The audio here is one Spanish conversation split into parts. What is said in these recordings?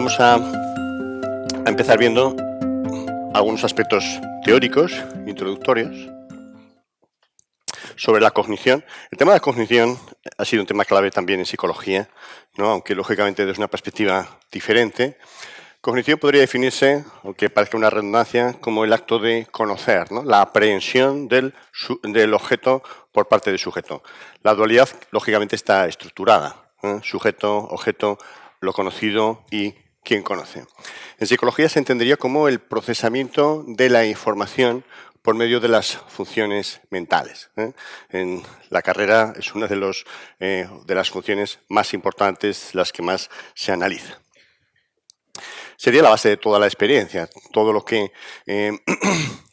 Vamos a empezar viendo algunos aspectos teóricos, introductorios, sobre la cognición. El tema de la cognición ha sido un tema clave también en psicología, ¿no? Aunque lógicamente desde una perspectiva diferente. Cognición podría definirse, aunque parezca una redundancia, como el acto de conocer, ¿no? La aprehensión del objeto por parte del sujeto. La dualidad, lógicamente, está estructurada, ¿eh? Sujeto, objeto, lo conocido y quién conoce. En psicología se entendería como el procesamiento de la información por medio de las funciones mentales, ¿eh? En la carrera es una de las funciones más importantes, las que más se analiza. Sería la base de toda la experiencia. Todo lo que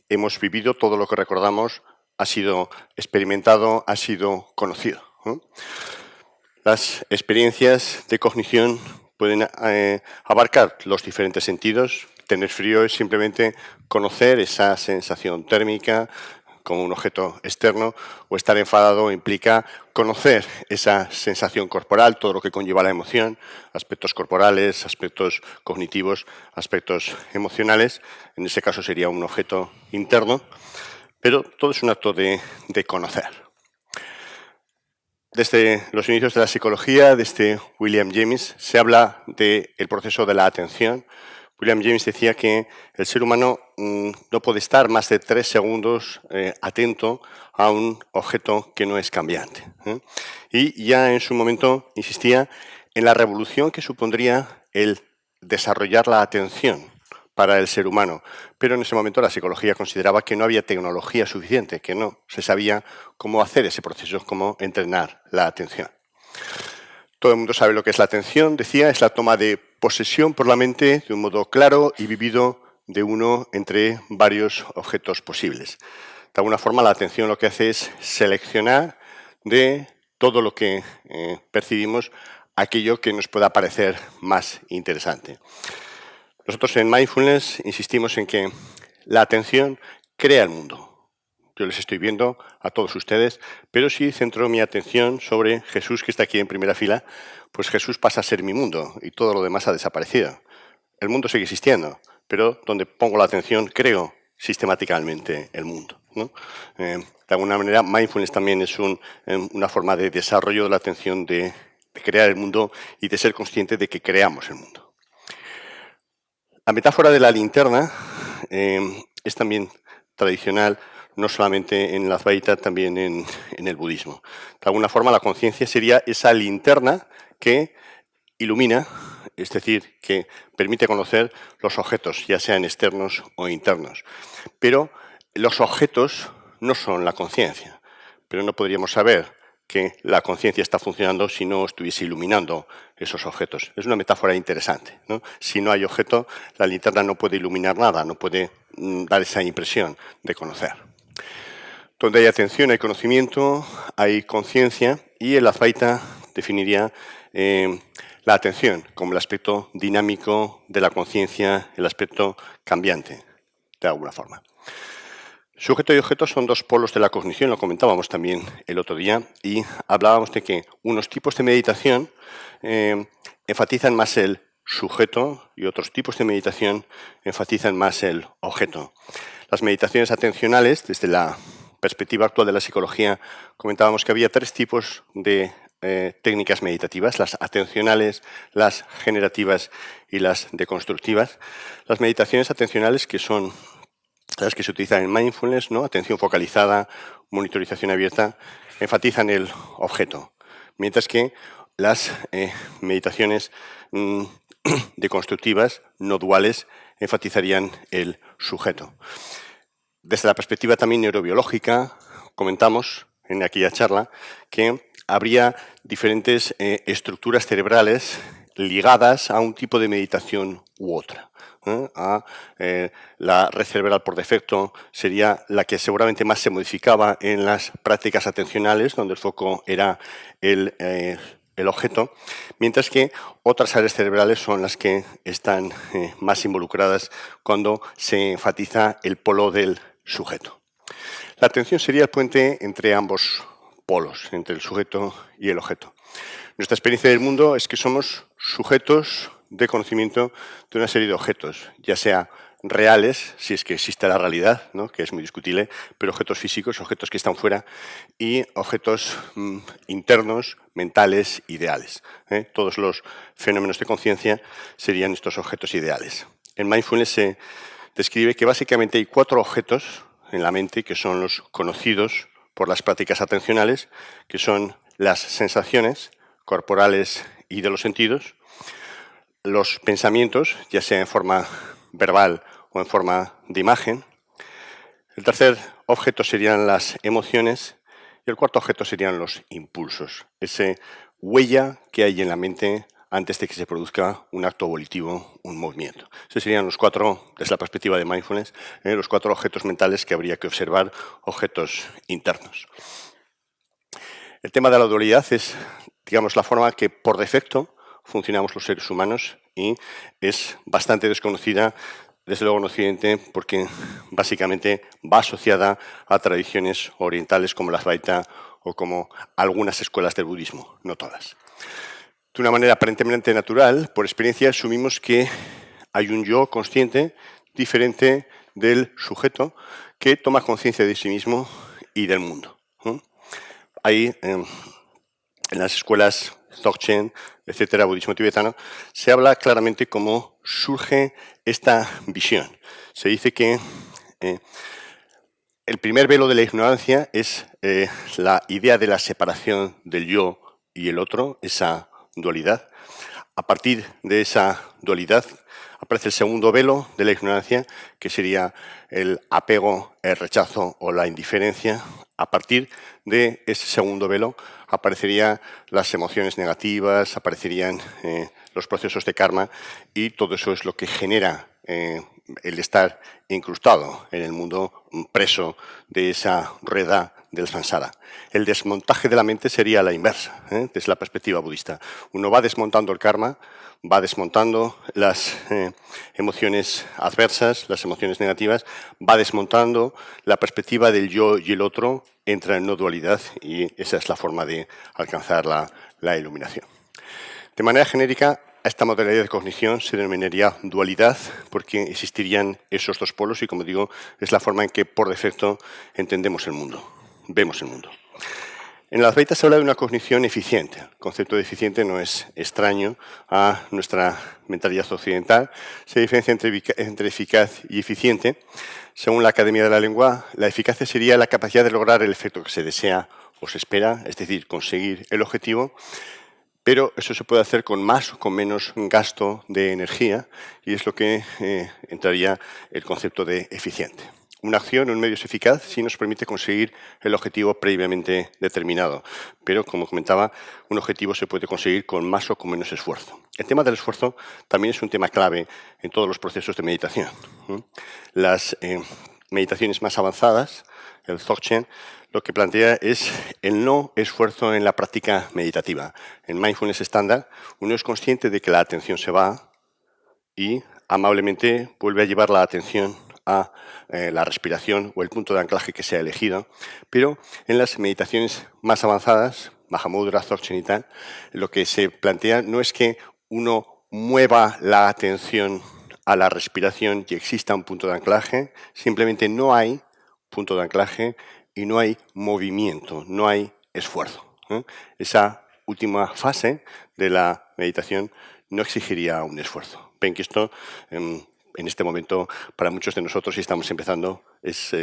hemos vivido, todo lo que recordamos, ha sido experimentado, ha sido conocido, ¿no? Las experiencias de cognición pueden abarcar los diferentes sentidos. Tener frío es simplemente conocer esa sensación térmica como un objeto externo, o estar enfadado implica conocer esa sensación corporal, todo lo que conlleva la emoción, aspectos corporales, aspectos cognitivos, aspectos emocionales. En ese caso sería un objeto interno, pero todo es un acto de conocer. Desde los inicios de la psicología, desde William James, se habla del proceso de la atención. William James decía que el ser humano no puede estar más de 3 segundos atento a un objeto que no es cambiante, ¿eh? Y ya en su momento insistía en la revolución que supondría el desarrollar la atención para el ser humano. Pero en ese momento la psicología consideraba que no había tecnología suficiente, que no se sabía cómo hacer ese proceso, cómo entrenar la atención. Todo el mundo sabe lo que es la atención, decía, es la toma de posesión por la mente de un modo claro y vivido de uno entre varios objetos posibles. De alguna forma, la atención lo que hace es seleccionar de todo lo que percibimos aquello que nos pueda parecer más interesante. Nosotros en Mindfulness insistimos en que la atención crea el mundo. Yo les estoy viendo a todos ustedes, pero si centro mi atención sobre Jesús, que está aquí en primera fila, pues Jesús pasa a ser mi mundo y todo lo demás ha desaparecido. El mundo sigue existiendo, pero donde pongo la atención creo sistemáticamente el mundo, ¿no? De alguna manera, Mindfulness también es una forma de desarrollo de la atención, de crear el mundo y de ser consciente de que creamos el mundo. La metáfora de la linterna es también tradicional, no solamente en la Advaita, también en el budismo. De alguna forma, la conciencia sería esa linterna que ilumina, es decir, que permite conocer los objetos, ya sean externos o internos. Pero los objetos no son la conciencia, pero no podríamos saber que la conciencia está funcionando si no estuviese iluminando esos objetos. Es una metáfora interesante, ¿no? Si no hay objeto, la linterna no puede iluminar nada, no puede dar esa impresión de conocer. Donde hay atención, hay conocimiento, hay conciencia, y el Advaita definiría la atención como el aspecto dinámico de la conciencia, el aspecto cambiante, de alguna forma. Sujeto y objeto son dos polos de la cognición, lo comentábamos también el otro día, y hablábamos de que unos tipos de meditación enfatizan más el sujeto y otros tipos de meditación enfatizan más el objeto. Las meditaciones atencionales, desde la perspectiva actual de la psicología, comentábamos que había 3 tipos de técnicas meditativas: las atencionales, las generativas y las deconstructivas. Las meditaciones atencionales, que son las que se utilizan en Mindfulness, ¿no? Atención focalizada, monitorización abierta, enfatizan el objeto, mientras que las meditaciones deconstructivas, no duales, enfatizarían el sujeto. Desde la perspectiva también neurobiológica, comentamos en aquella charla que habría diferentes estructuras cerebrales ligadas a un tipo de meditación u otra. La red cerebral por defecto sería la que seguramente más se modificaba en las prácticas atencionales, donde el foco era el objeto, mientras que otras áreas cerebrales son las que están más involucradas cuando se enfatiza el polo del sujeto. La atención sería el puente entre ambos polos, entre el sujeto y el objeto. Nuestra experiencia del mundo es que somos sujetos de conocimiento de una serie de objetos, ya sea reales, si es que existe la realidad, ¿no?, que es muy discutible, pero objetos físicos, objetos que están fuera, y objetos internos, mentales, ideales. Todos los fenómenos de conciencia serían estos objetos ideales. En Mindfulness se describe que básicamente hay 4 objetos en la mente que son los conocidos por las prácticas atencionales, que son las sensaciones corporales y de los sentidos, los pensamientos, ya sea en forma verbal o en forma de imagen. El tercer objeto serían las emociones y el cuarto objeto serían los impulsos, esa huella que hay en la mente antes de que se produzca un acto volitivo, un movimiento. Esos serían los 4, desde la perspectiva de mindfulness, los 4 objetos mentales que habría que observar, objetos internos. El tema de la dualidad es, digamos, la forma que por defecto funcionamos los seres humanos y es bastante desconocida, desde luego en Occidente, porque básicamente va asociada a tradiciones orientales como la Advaita o como algunas escuelas del budismo, no todas. De una manera aparentemente natural, por experiencia, asumimos que hay un yo consciente diferente del sujeto que toma conciencia de sí mismo y del mundo. Hay en las escuelas Dzogchen, etcétera, budismo tibetano, se habla claramente cómo surge esta visión. Se dice que el primer velo de la ignorancia es la idea de la separación del yo y el otro, esa dualidad. A partir de esa dualidad aparece el segundo velo de la ignorancia, que sería el apego, el rechazo o la indiferencia. A partir de ese segundo velo aparecerían las emociones negativas, aparecerían los procesos de karma y todo eso es lo que genera el estar incrustado en el mundo, preso de esa rueda del samsara. El desmontaje de la mente sería la inversa, desde la perspectiva budista. Uno va desmontando el karma, va desmontando las emociones adversas, las emociones negativas, va desmontando la perspectiva del yo y el otro, entra en no dualidad y esa es la forma de alcanzar la iluminación. De manera genérica, a esta modalidad de cognición se denominaría dualidad porque existirían esos 2 polos y, como digo, es la forma en que por defecto entendemos el mundo, vemos el mundo. En la Advaita se habla de una cognición eficiente. El concepto de eficiente no es extraño a nuestra mentalidad occidental. Se diferencia entre eficaz y eficiente. Según la Academia de la Lengua, la eficacia sería la capacidad de lograr el efecto que se desea o se espera, es decir, conseguir el objetivo, pero eso se puede hacer con más o con menos gasto de energía y es lo que entraría el concepto de eficiente. Una acción, un medio es eficaz si nos permite conseguir el objetivo previamente determinado, pero como comentaba, un objetivo se puede conseguir con más o con menos esfuerzo. El tema del esfuerzo también es un tema clave en todos los procesos de meditación. Las meditaciones más avanzadas, el Dzogchen, lo que plantea es el no esfuerzo en la práctica meditativa. En mindfulness estándar, uno es consciente de que la atención se va y amablemente vuelve a llevar la atención a la respiración o el punto de anclaje que se ha elegido, pero en las meditaciones más avanzadas, Mahamudra, Dzogchen y tal, lo que se plantea no es que uno mueva la atención a la respiración y exista un punto de anclaje, simplemente no hay punto de anclaje y no hay movimiento, no hay esfuerzo. Esa última fase de la meditación no exigiría un esfuerzo. Ven que esto, en este momento, para muchos de nosotros, si estamos empezando, es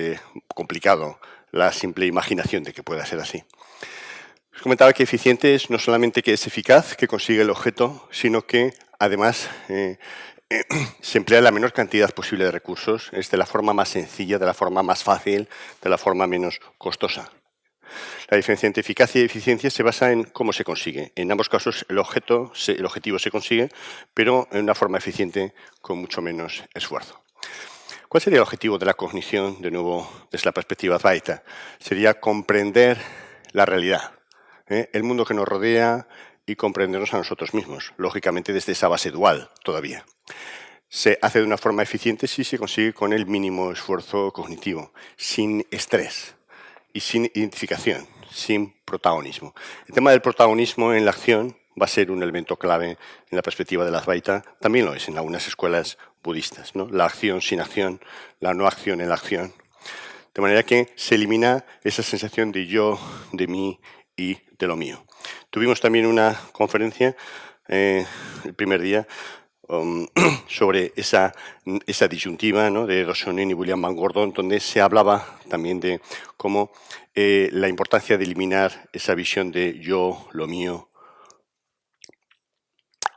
complicado la simple imaginación de que pueda ser así. Os comentaba que eficiente es no solamente que es eficaz, que consigue el objeto, sino que además se emplea la menor cantidad posible de recursos, es de la forma más sencilla, de la forma más fácil, de la forma menos costosa. La diferencia entre eficacia y eficiencia se basa en cómo se consigue. En ambos casos el objetivo se consigue, pero en una forma eficiente con mucho menos esfuerzo. ¿Cuál sería el objetivo de la cognición, de nuevo, desde la perspectiva Advaita? Sería comprender la realidad, el mundo que nos rodea y comprendernos a nosotros mismos, lógicamente desde esa base dual todavía. Se hace de una forma eficiente si se consigue con el mínimo esfuerzo cognitivo, sin estrés y sin identificación, sin protagonismo. El tema del protagonismo en la acción va a ser un elemento clave en la perspectiva del Advaita. También lo es en algunas escuelas budistas, ¿no? La acción sin acción, la no acción en la acción. De manera que se elimina esa sensación de yo, de mí y de lo mío. Tuvimos también una conferencia el primer día sobre esa disyuntiva, ¿no?, de Roshonin y William Van Gordon, donde se hablaba también de cómo la importancia de eliminar esa visión de yo, lo mío.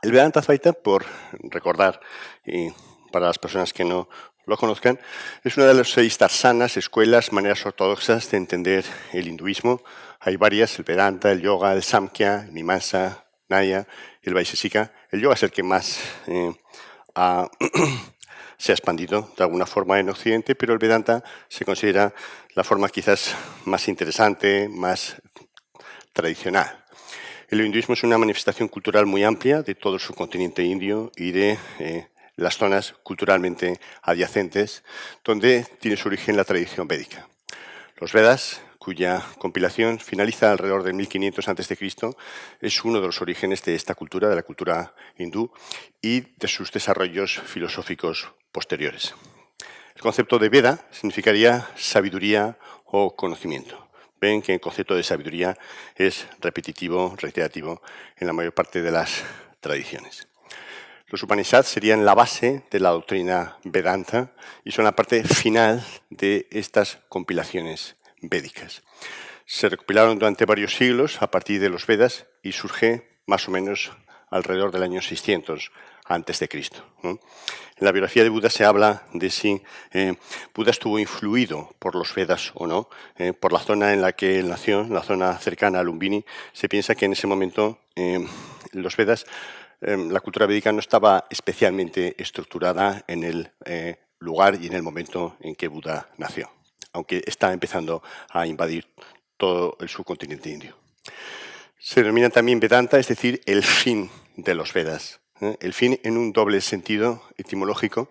El Vedanta Advaita, por recordar, y para las personas que no lo conozcan, es una de las 6 darsanas, escuelas, maneras ortodoxas de entender el hinduismo. Hay varias: el Vedanta, el Yoga, el Samkhya, el Mimamsa, Nyaya y el Vaisheshika. El Yoga es el que más se ha expandido de alguna forma en Occidente, pero el Vedanta se considera la forma quizás más interesante, más tradicional. El hinduismo es una manifestación cultural muy amplia de todo el subcontinente indio y de las zonas culturalmente adyacentes, donde tiene su origen la tradición védica. Los Vedas, cuya compilación finaliza alrededor de 1500 a.C., es uno de los orígenes de esta cultura, de la cultura hindú, y de sus desarrollos filosóficos posteriores. El concepto de Veda significaría sabiduría o conocimiento. Ven que el concepto de sabiduría es repetitivo, reiterativo en la mayor parte de las tradiciones. Los Upanishads serían la base de la doctrina Vedanta y son la parte final de estas compilaciones védicas. Se recopilaron durante varios siglos a partir de los Vedas y surge más o menos alrededor del año 600 a.C., ¿no? En la biografía de Buda se habla de si Buda estuvo influido por los Vedas o no. Por la zona en la que él nació, la zona cercana a Lumbini, se piensa que en ese momento los Vedas, la cultura védica no estaba especialmente estructurada en el lugar y en el momento en que Buda nació, aunque está empezando a invadir todo el subcontinente indio. Se denomina también Vedanta, es decir, el fin de los Vedas. El fin en un doble sentido etimológico,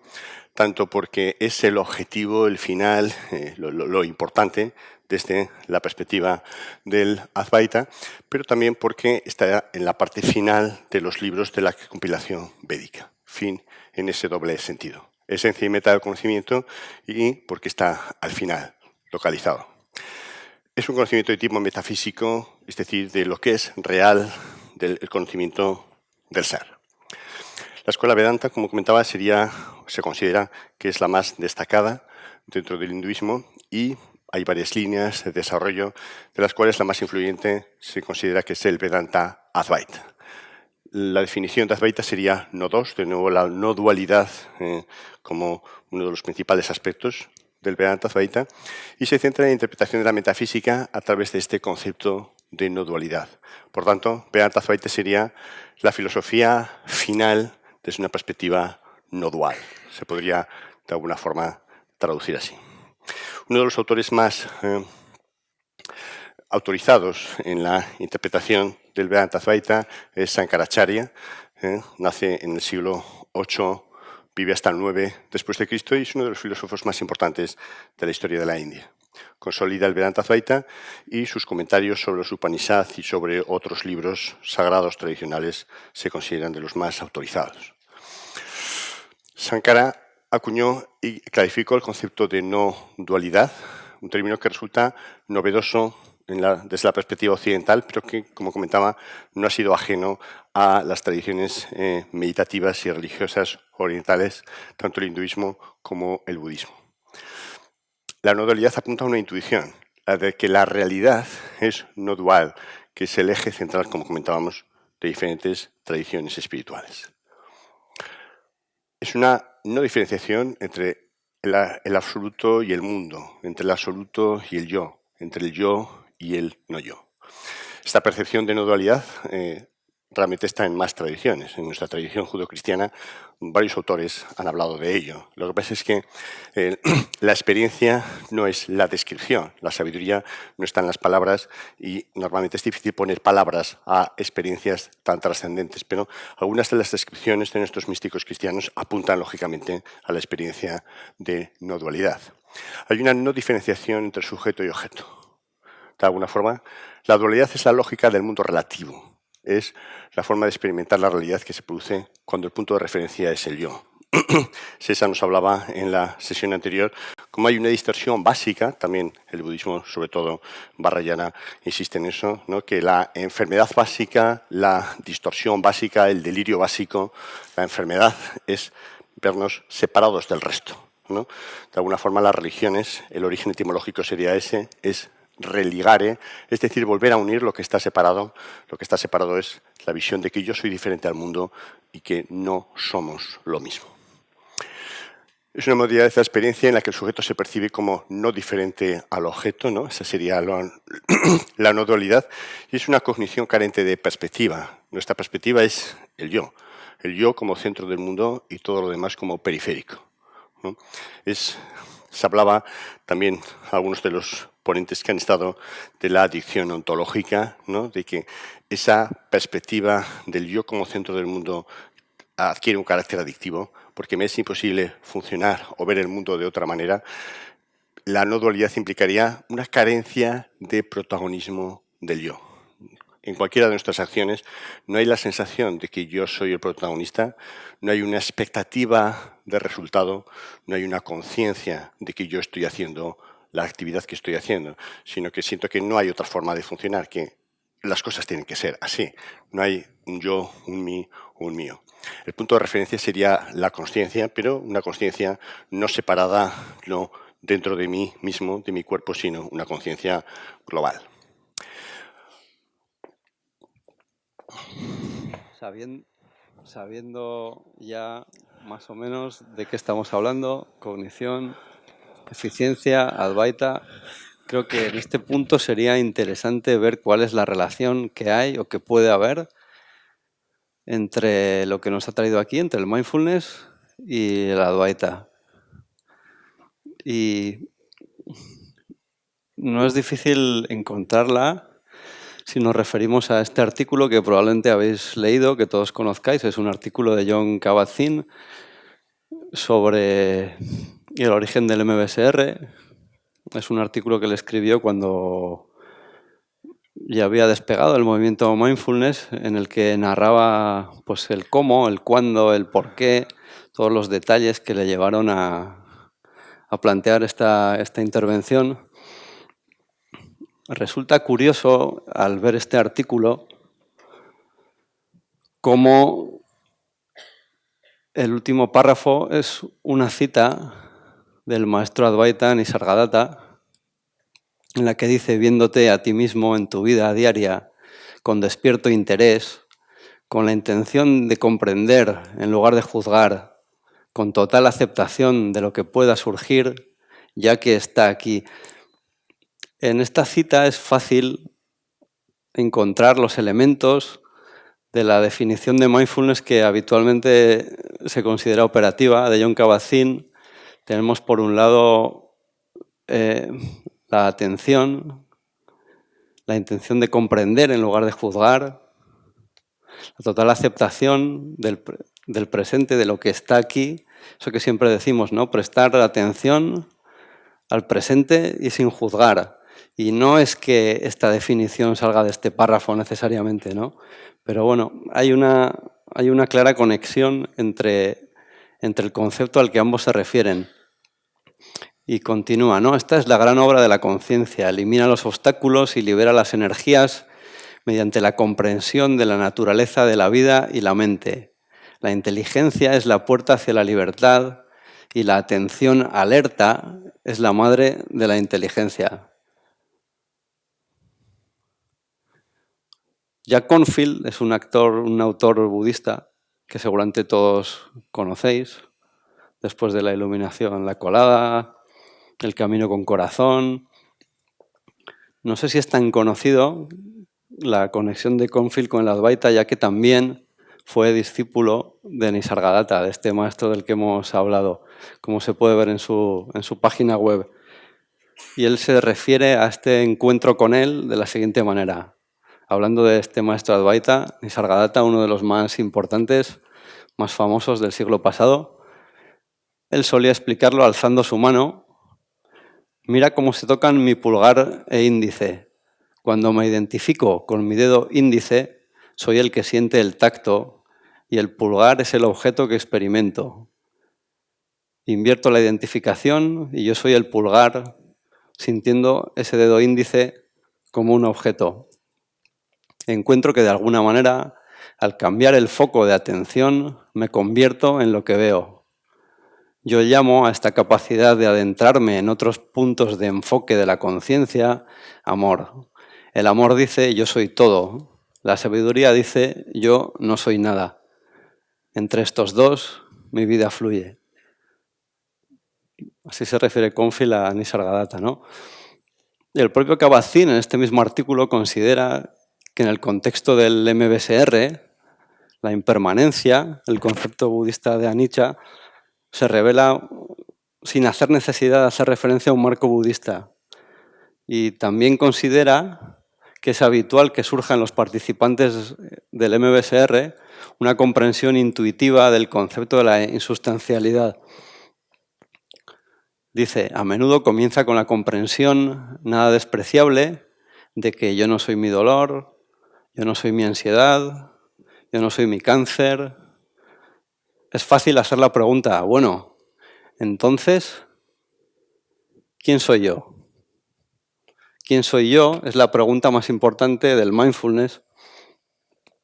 tanto porque es el objetivo, el final, lo importante desde la perspectiva del Advaita, pero también porque está en la parte final de los libros de la compilación védica. Fin en ese doble sentido. Esencia y meta del conocimiento, y porque está al final, localizado. Es un conocimiento de tipo metafísico, es decir, de lo que es real, del conocimiento del ser. La escuela Vedanta, como comentaba, se considera que es la más destacada dentro del hinduismo, y hay varias líneas de desarrollo, de las cuales la más influyente se considera que es el Vedanta Advaita. La definición de Advaita sería no dos, de nuevo la no dualidad como uno de los principales aspectos del Vedanta Advaita, y se centra en la interpretación de la metafísica a través de este concepto de no dualidad. Por tanto, Vedanta Advaita sería la filosofía final desde una perspectiva no dual. Se podría, de alguna forma, traducir así. Uno de los autores más autorizados en la interpretación del Vedanta Advaita es Sankaracharya. Nace en el siglo VIII, vive hasta el 9 después de Cristo, y es uno de los filósofos más importantes de la historia de la India. Consolida el Vedanta Advaita, y sus comentarios sobre los Upanishads y sobre otros libros sagrados tradicionales se consideran de los más autorizados. Sankara acuñó y clarificó el concepto de no dualidad, un término que resulta novedoso desde la perspectiva occidental, pero que, como comentaba, no ha sido ajeno a las tradiciones meditativas y religiosas orientales, tanto el hinduismo como el budismo. La no dualidad apunta a una intuición, la de que la realidad es no dual, que es el eje central, como comentábamos, de diferentes tradiciones espirituales. Es una no diferenciación entre el absoluto y el mundo, entre el absoluto y el yo, entre el yo y el no yo. Esta percepción de no dualidad realmente está en más tradiciones. En nuestra tradición judeocristiana, varios autores han hablado de ello. Lo que pasa es que la experiencia no es la descripción. La sabiduría no está en las palabras, y normalmente es difícil poner palabras a experiencias tan trascendentes. Pero algunas de las descripciones de nuestros místicos cristianos apuntan, lógicamente, a la experiencia de no dualidad. Hay una no diferenciación entre sujeto y objeto. De alguna forma, la dualidad es la lógica del mundo relativo. es la forma de experimentar la realidad que se produce cuando el punto de referencia es el yo. César nos hablaba en la sesión anterior cómo hay una distorsión básica, también el budismo, sobre todo Vajrayana, insiste en eso, ¿no? Que la enfermedad básica, la distorsión básica, el delirio básico, la enfermedad es vernos separados del resto, ¿no? De alguna forma las religiones, el origen etimológico sería ese, es religare, es decir, volver a unir lo que está separado. Lo que está separado es la visión de que yo soy diferente al mundo y que no somos lo mismo. Es una modalidad de esta experiencia en la que el sujeto se percibe como no diferente al objeto, ¿no? Esa sería la no dualidad, y es una cognición carente de perspectiva. Nuestra perspectiva es el yo como centro del mundo y todo lo demás como periférico, ¿no? Se hablaba también, algunos de los ponentes que han estado, de la adicción ontológica, ¿no? De que esa perspectiva del yo como centro del mundo adquiere un carácter adictivo, porque me es imposible funcionar o ver el mundo de otra manera. La no dualidad implicaría una carencia de protagonismo del yo. En cualquiera de nuestras acciones no hay la sensación de que yo soy el protagonista, no hay una expectativa de resultado, no hay una conciencia de que yo estoy haciendo la actividad que estoy haciendo, sino que siento que no hay otra forma de funcionar, que las cosas tienen que ser así. No hay un yo, un mí o un mío. El punto de referencia sería la consciencia, pero una consciencia no separada, no dentro de mí mismo, de mi cuerpo, sino una conciencia global. Sabiendo ya más o menos de qué estamos hablando, cognición, eficiencia, Advaita, creo que en este punto sería interesante ver cuál es la relación que hay o que puede haber entre lo que nos ha traído aquí, entre el mindfulness y el Advaita. Y no es difícil encontrarla si nos referimos a este artículo que probablemente habéis leído, que todos conozcáis. Es un artículo de Jon Kabat-Zinn sobre el origen del MBSR. Es un artículo que él escribió cuando ya había despegado el movimiento mindfulness, en el que narraba pues, el cómo, el cuándo, el por qué, todos los detalles que le llevaron a plantear esta intervención. Resulta curioso, al ver este artículo, cómo el último párrafo es una cita del maestro Advaita Nisargadatta, en la que dice: viéndote a ti mismo en tu vida diaria con despierto interés, con la intención de comprender en lugar de juzgar, con total aceptación de lo que pueda surgir, ya que está aquí. En esta cita es fácil encontrar los elementos de la definición de mindfulness que habitualmente se considera operativa, de Jon Kabat-Zinn. Tenemos por un lado la atención, la intención de comprender en lugar de juzgar, la total aceptación del presente, de lo que está aquí, eso que siempre decimos, ¿no? Prestar atención al presente y sin juzgar. Y no es que esta definición salga de este párrafo necesariamente, ¿no? Pero bueno, hay una clara conexión entre el concepto al que ambos se refieren. Y continúa, ¿no? Esta es la gran obra de la conciencia. Elimina los obstáculos y libera las energías mediante la comprensión de la naturaleza de la vida y la mente. La inteligencia es la puerta hacia la libertad y la atención alerta es la madre de la inteligencia. Jack Kornfield es un autor budista que seguramente todos conocéis, después de la iluminación, la colada, el camino con corazón. No sé si es tan conocido la conexión de Kornfield con el Advaita, ya que también fue discípulo de Nisargadatta, de este maestro del que hemos hablado, como se puede ver en su página web. Y él se refiere a este encuentro con él de la siguiente manera. Hablando de este maestro Advaita, Nisargadatta, uno de los más importantes, más famosos del siglo pasado, él solía explicarlo alzando su mano. Mira cómo se tocan mi pulgar e índice. Cuando me identifico con mi dedo índice, soy el que siente el tacto y el pulgar es el objeto que experimento. Invierto la identificación y yo soy el pulgar sintiendo ese dedo índice como un objeto. Encuentro que de alguna manera, al cambiar el foco de atención, me convierto en lo que veo. Yo llamo a esta capacidad de adentrarme en otros puntos de enfoque de la conciencia amor. El amor dice yo soy todo. La sabiduría dice yo no soy nada. Entre estos dos mi vida fluye. Así se refiere Confil a Nisargadatta, ¿no? El propio Kabat-Zinn en este mismo artículo considera que en el contexto del MBSR, la impermanencia, el concepto budista de Anicca, se revela sin hacer necesidad de hacer referencia a un marco budista. Y también considera que es habitual que surja en los participantes del MBSR una comprensión intuitiva del concepto de la insustancialidad. Dice, a menudo comienza con la comprensión nada despreciable de que yo no soy mi dolor, yo no soy mi ansiedad, yo no soy mi cáncer. Es fácil hacer la pregunta, bueno, entonces, ¿quién soy yo? ¿Quién soy yo? Es la pregunta más importante del mindfulness.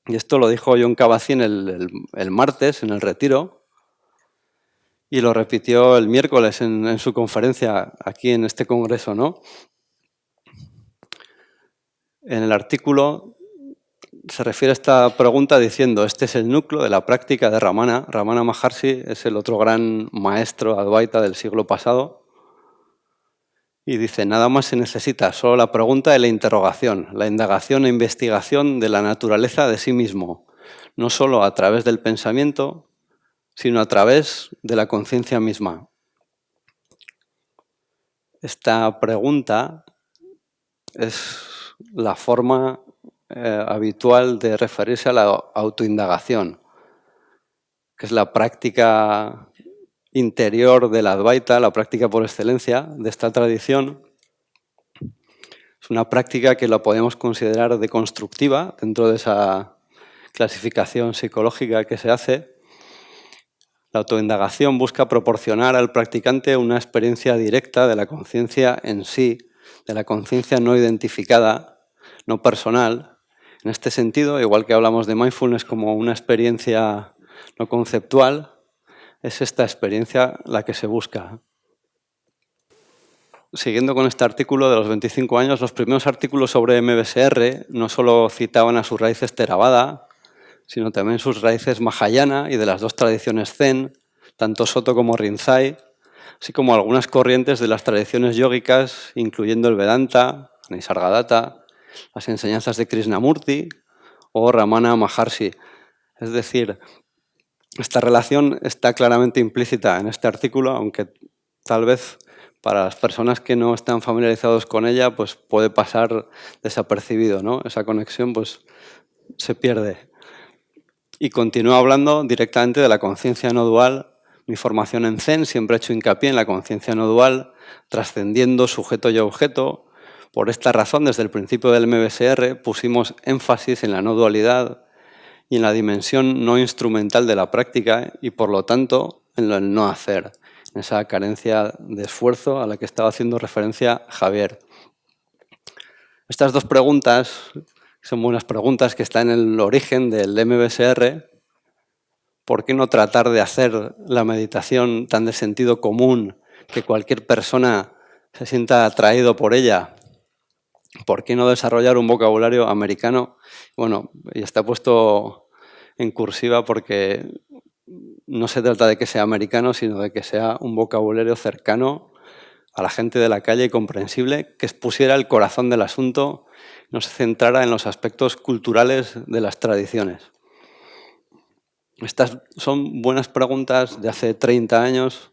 Y esto lo dijo Jon Kabat-Zinn el martes en el retiro y lo repitió el miércoles en su conferencia aquí en este congreso, ¿no? En el artículo se refiere a esta pregunta diciendo este es el núcleo de la práctica de Ramana. Ramana Maharshi es el otro gran maestro Advaita del siglo pasado. Y dice, nada más se necesita, solo la pregunta y la interrogación, la indagación e investigación de la naturaleza de sí mismo, no solo a través del pensamiento, sino a través de la conciencia misma. Esta pregunta es la forma habitual de referirse a la autoindagación, que es la práctica interior de la Advaita, la práctica por excelencia de esta tradición. Es una práctica que la podemos considerar deconstructiva dentro de esa clasificación psicológica que se hace. La autoindagación busca proporcionar al practicante una experiencia directa de la conciencia en sí, de la conciencia no identificada, no personal. En este sentido, igual que hablamos de mindfulness como una experiencia no conceptual, es esta experiencia la que se busca. Siguiendo con este artículo de los 25 años, los primeros artículos sobre MBSR no solo citaban a sus raíces Theravada, sino también sus raíces Mahayana y de las dos tradiciones Zen, tanto Soto como Rinzai, así como algunas corrientes de las tradiciones yógicas, incluyendo el Vedanta, Nisargadatta, las enseñanzas de Krishnamurti o Ramana Maharshi. Es decir, esta relación está claramente implícita en este artículo, aunque tal vez para las personas que no están familiarizados con ella, pues puede pasar desapercibido, ¿no? Esa conexión pues se pierde. Y continúa hablando directamente de la conciencia no dual. Mi formación en Zen siempre ha hecho hincapié en la conciencia no dual, trascendiendo sujeto y objeto. Por esta razón, desde el principio del MBSR pusimos énfasis en la no dualidad y en la dimensión no instrumental de la práctica y, por lo tanto, en el no hacer, en esa carencia de esfuerzo a la que estaba haciendo referencia Javier. Estas dos preguntas son buenas preguntas que están en el origen del MBSR. ¿Por qué no tratar de hacer la meditación tan de sentido común que cualquier persona se sienta atraído por ella? ¿Por qué no desarrollar un vocabulario americano? Bueno, y está puesto en cursiva porque no se trata de que sea americano, sino de que sea un vocabulario cercano a la gente de la calle y comprensible, que expusiera el corazón del asunto, no se centrara en los aspectos culturales de las tradiciones. Estas son buenas preguntas de hace 30 años.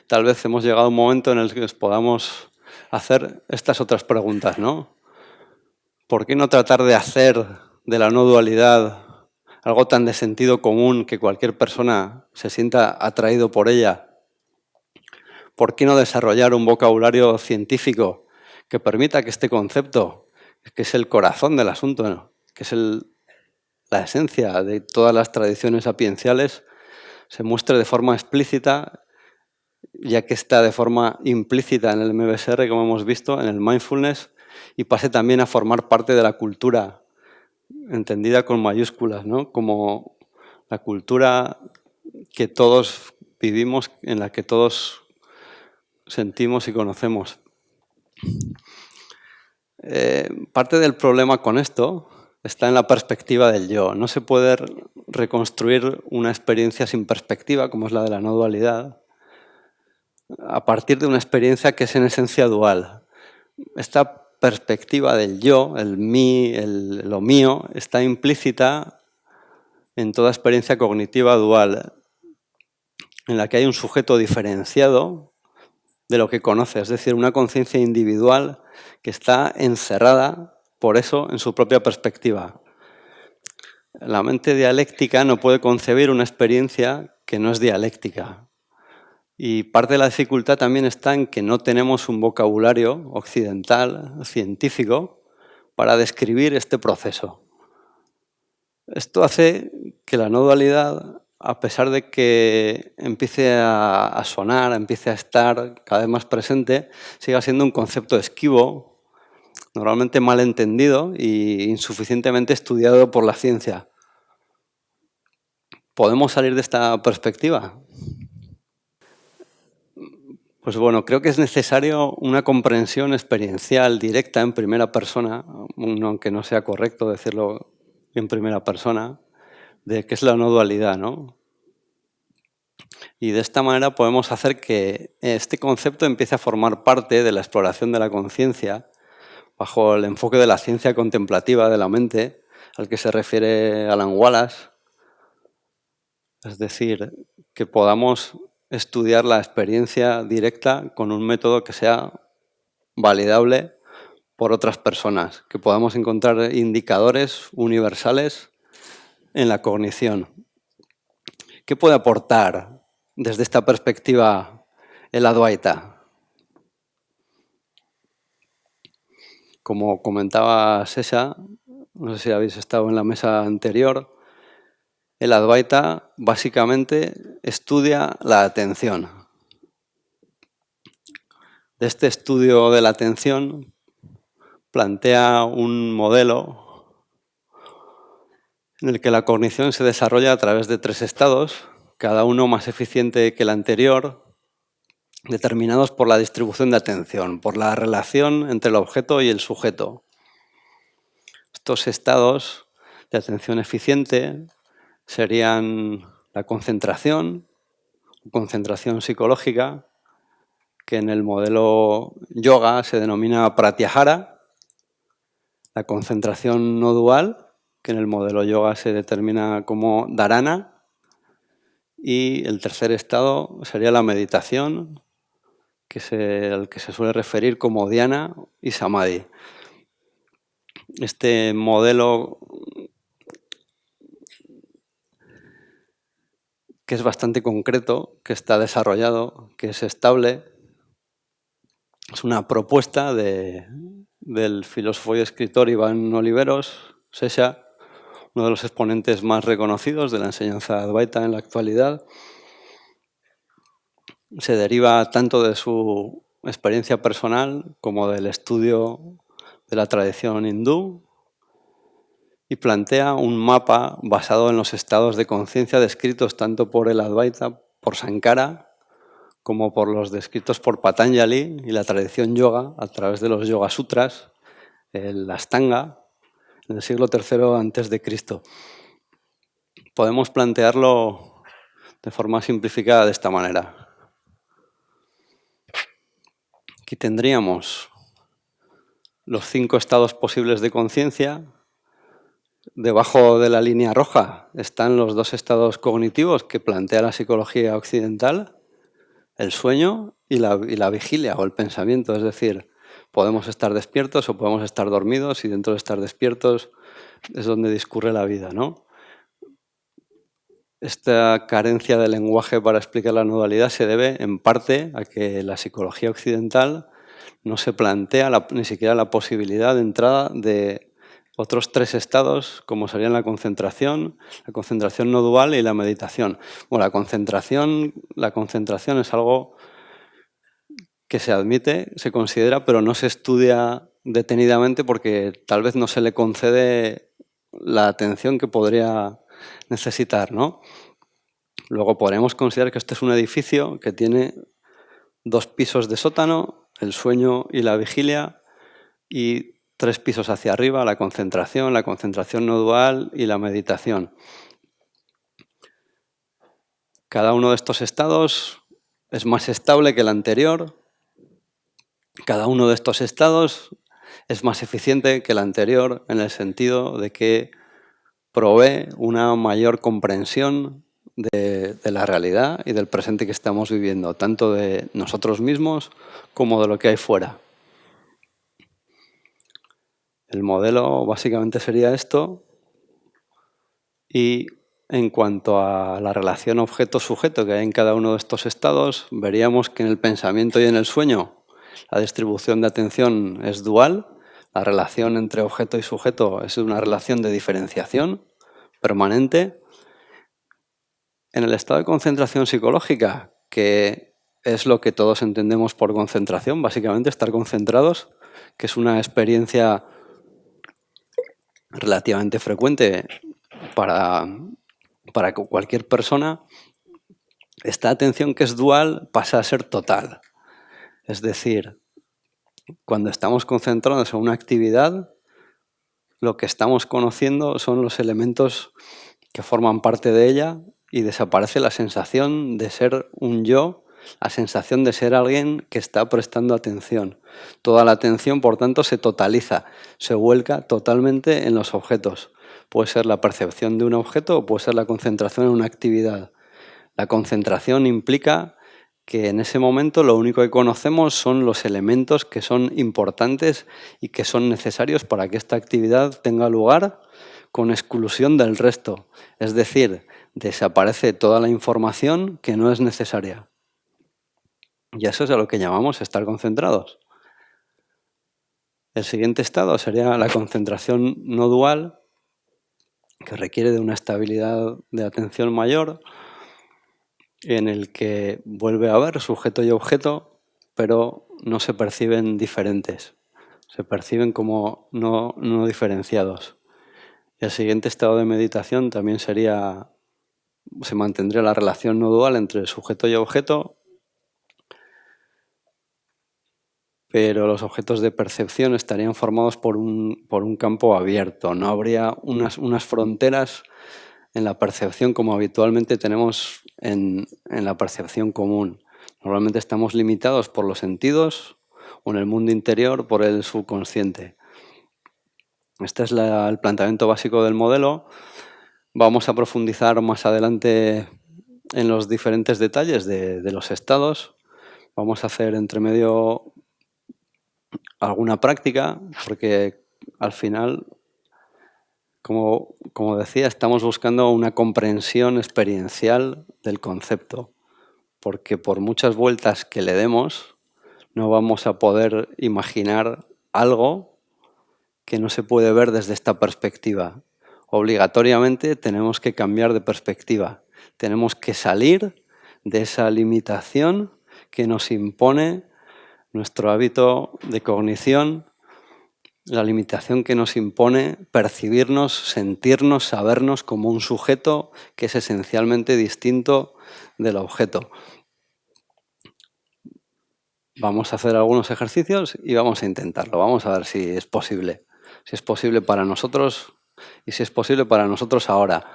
Tal vez hemos llegado a un momento en el que podamos hacer estas otras preguntas, ¿no? ¿Por qué no tratar de hacer de la no dualidad algo tan de sentido común que cualquier persona se sienta atraído por ella? ¿Por qué no desarrollar un vocabulario científico que permita que este concepto, que es el corazón del asunto, ¿no? Que es el la esencia de todas las tradiciones sapienciales se muestre de forma explícita, ya que está de forma implícita en el MBSR, como hemos visto, en el mindfulness, y pase también a formar parte de la cultura, entendida con mayúsculas, ¿no? Como la cultura que todos vivimos, en la que todos sentimos y conocemos. Parte del problema con esto está en la perspectiva del yo. No se puede reconstruir una experiencia sin perspectiva, como es la de la no dualidad, a partir de una experiencia que es en esencia dual. Esta perspectiva del yo, el mí, lo mío, está implícita en toda experiencia cognitiva dual, en la que hay un sujeto diferenciado de lo que conoce, es decir, una conciencia individual que está encerrada, por eso, en su propia perspectiva. La mente dialéctica no puede concebir una experiencia que no es dialéctica. Y parte de la dificultad también está en que no tenemos un vocabulario occidental, científico, para describir este proceso. Esto hace que la no dualidad, a pesar de que empiece a sonar, empiece a estar cada vez más presente, siga siendo un concepto esquivo, normalmente mal entendido e insuficientemente estudiado por la ciencia. ¿Podemos salir de esta perspectiva? Pues bueno, creo que es necesario una comprensión experiencial directa en primera persona, aunque no sea correcto decirlo en primera persona, de qué es la no dualidad, ¿no? Y de esta manera podemos hacer que este concepto empiece a formar parte de la exploración de la conciencia bajo el enfoque de la ciencia contemplativa de la mente, al que se refiere Alan Wallace. Es decir, que podamos estudiar la experiencia directa con un método que sea validable por otras personas, que podamos encontrar indicadores universales en la cognición. ¿Qué puede aportar desde esta perspectiva el Advaita? Como comentaba Sesha, no sé si habéis estado en la mesa anterior, el Advaita básicamente estudia la atención. De este estudio de la atención plantea un modelo en el que la cognición se desarrolla a través de 3 estados, cada uno más eficiente que el anterior, determinados por la distribución de atención, por la relación entre el objeto y el sujeto. Estos estados de atención eficiente serían la concentración psicológica, que en el modelo yoga se denomina pratyahara, la concentración no dual, que en el modelo yoga se determina como dharana, y el tercer estado sería la meditación, al que se suele referir como dhyana y samadhi. Este modelo, que es bastante concreto, que está desarrollado, que es estable, es una propuesta del filósofo y escritor Iván Oliveros, Sesha, uno de los exponentes más reconocidos de la enseñanza Advaita en la actualidad. Se deriva tanto de su experiencia personal como del estudio de la tradición hindú y plantea un mapa basado en los estados de conciencia descritos tanto por el Advaita, por Sankara, como por los descritos por Patanjali y la tradición yoga a través de los Yoga Sutras, el Ashtanga, en el siglo III a.C. Podemos plantearlo de forma simplificada de esta manera. Aquí tendríamos los 5 estados posibles de conciencia. Debajo de la línea roja están los 2 estados cognitivos que plantea la psicología occidental, el sueño y la vigilia o el pensamiento. Es decir, podemos estar despiertos o podemos estar dormidos, y dentro de estar despiertos es donde discurre la vida, ¿no? Esta carencia de lenguaje para explicar la no dualidad se debe en parte a que la psicología occidental no se plantea ni siquiera la posibilidad de entrada de otros 3 estados, como serían la concentración no dual y la meditación. Bueno, la concentración es algo que se admite, se considera, pero no se estudia detenidamente porque tal vez no se le concede la atención que podría necesitar, ¿no? Luego podremos considerar que este es un edificio que tiene 2 pisos de sótano, el sueño y la vigilia, y 3 pisos hacia arriba, la concentración no dual y la meditación. Cada uno de estos estados es más estable que el anterior. Cada uno de estos estados es más eficiente que el anterior en el sentido de que provee una mayor comprensión de la realidad y del presente que estamos viviendo, tanto de nosotros mismos como de lo que hay fuera. El modelo básicamente sería esto, y en cuanto a la relación objeto-sujeto que hay en cada uno de estos estados, veríamos que en el pensamiento y en el sueño la distribución de atención es dual, la relación entre objeto y sujeto es una relación de diferenciación permanente. En el estado de concentración psicológica, que es lo que todos entendemos por concentración, básicamente estar concentrados, que es una experiencia relativamente frecuente para cualquier persona, esta atención que es dual pasa a ser total. Es decir, cuando estamos concentrados en una actividad, lo que estamos conociendo son los elementos que forman parte de ella y desaparece la sensación de ser un yo, la sensación de ser alguien que está prestando atención. Toda la atención, por tanto, se totaliza, se vuelca totalmente en los objetos. Puede ser la percepción de un objeto o puede ser la concentración en una actividad. La concentración implica que en ese momento lo único que conocemos son los elementos que son importantes y que son necesarios para que esta actividad tenga lugar, con exclusión del resto. Es decir, desaparece toda la información que no es necesaria. Y eso es a lo que llamamos estar concentrados. El siguiente estado sería la concentración no dual, que requiere de una estabilidad de atención mayor, en el que vuelve a haber sujeto y objeto, pero no se perciben diferentes, se perciben como no diferenciados. Y el siguiente estado de meditación también se mantendría la relación no dual entre sujeto y objeto, pero los objetos de percepción estarían formados por un campo abierto, no habría unas fronteras en la percepción como habitualmente tenemos en la percepción común. Normalmente estamos limitados por los sentidos o en el mundo interior por el subconsciente. Este es el planteamiento básico del modelo. Vamos a profundizar más adelante en los diferentes detalles de los estados. Vamos a hacer entre medio alguna práctica, porque al final, como decía, estamos buscando una comprensión experiencial del concepto, porque por muchas vueltas que le demos, no vamos a poder imaginar algo que no se puede ver desde esta perspectiva. Obligatoriamente tenemos que cambiar de perspectiva. Tenemos que salir de esa limitación que nos impone nuestro hábito de cognición, la limitación que nos impone percibirnos, sentirnos, sabernos como un sujeto que es esencialmente distinto del objeto. Vamos a hacer algunos ejercicios y vamos a intentarlo. Vamos a ver si es posible. Si es posible para nosotros y si es posible para nosotros ahora.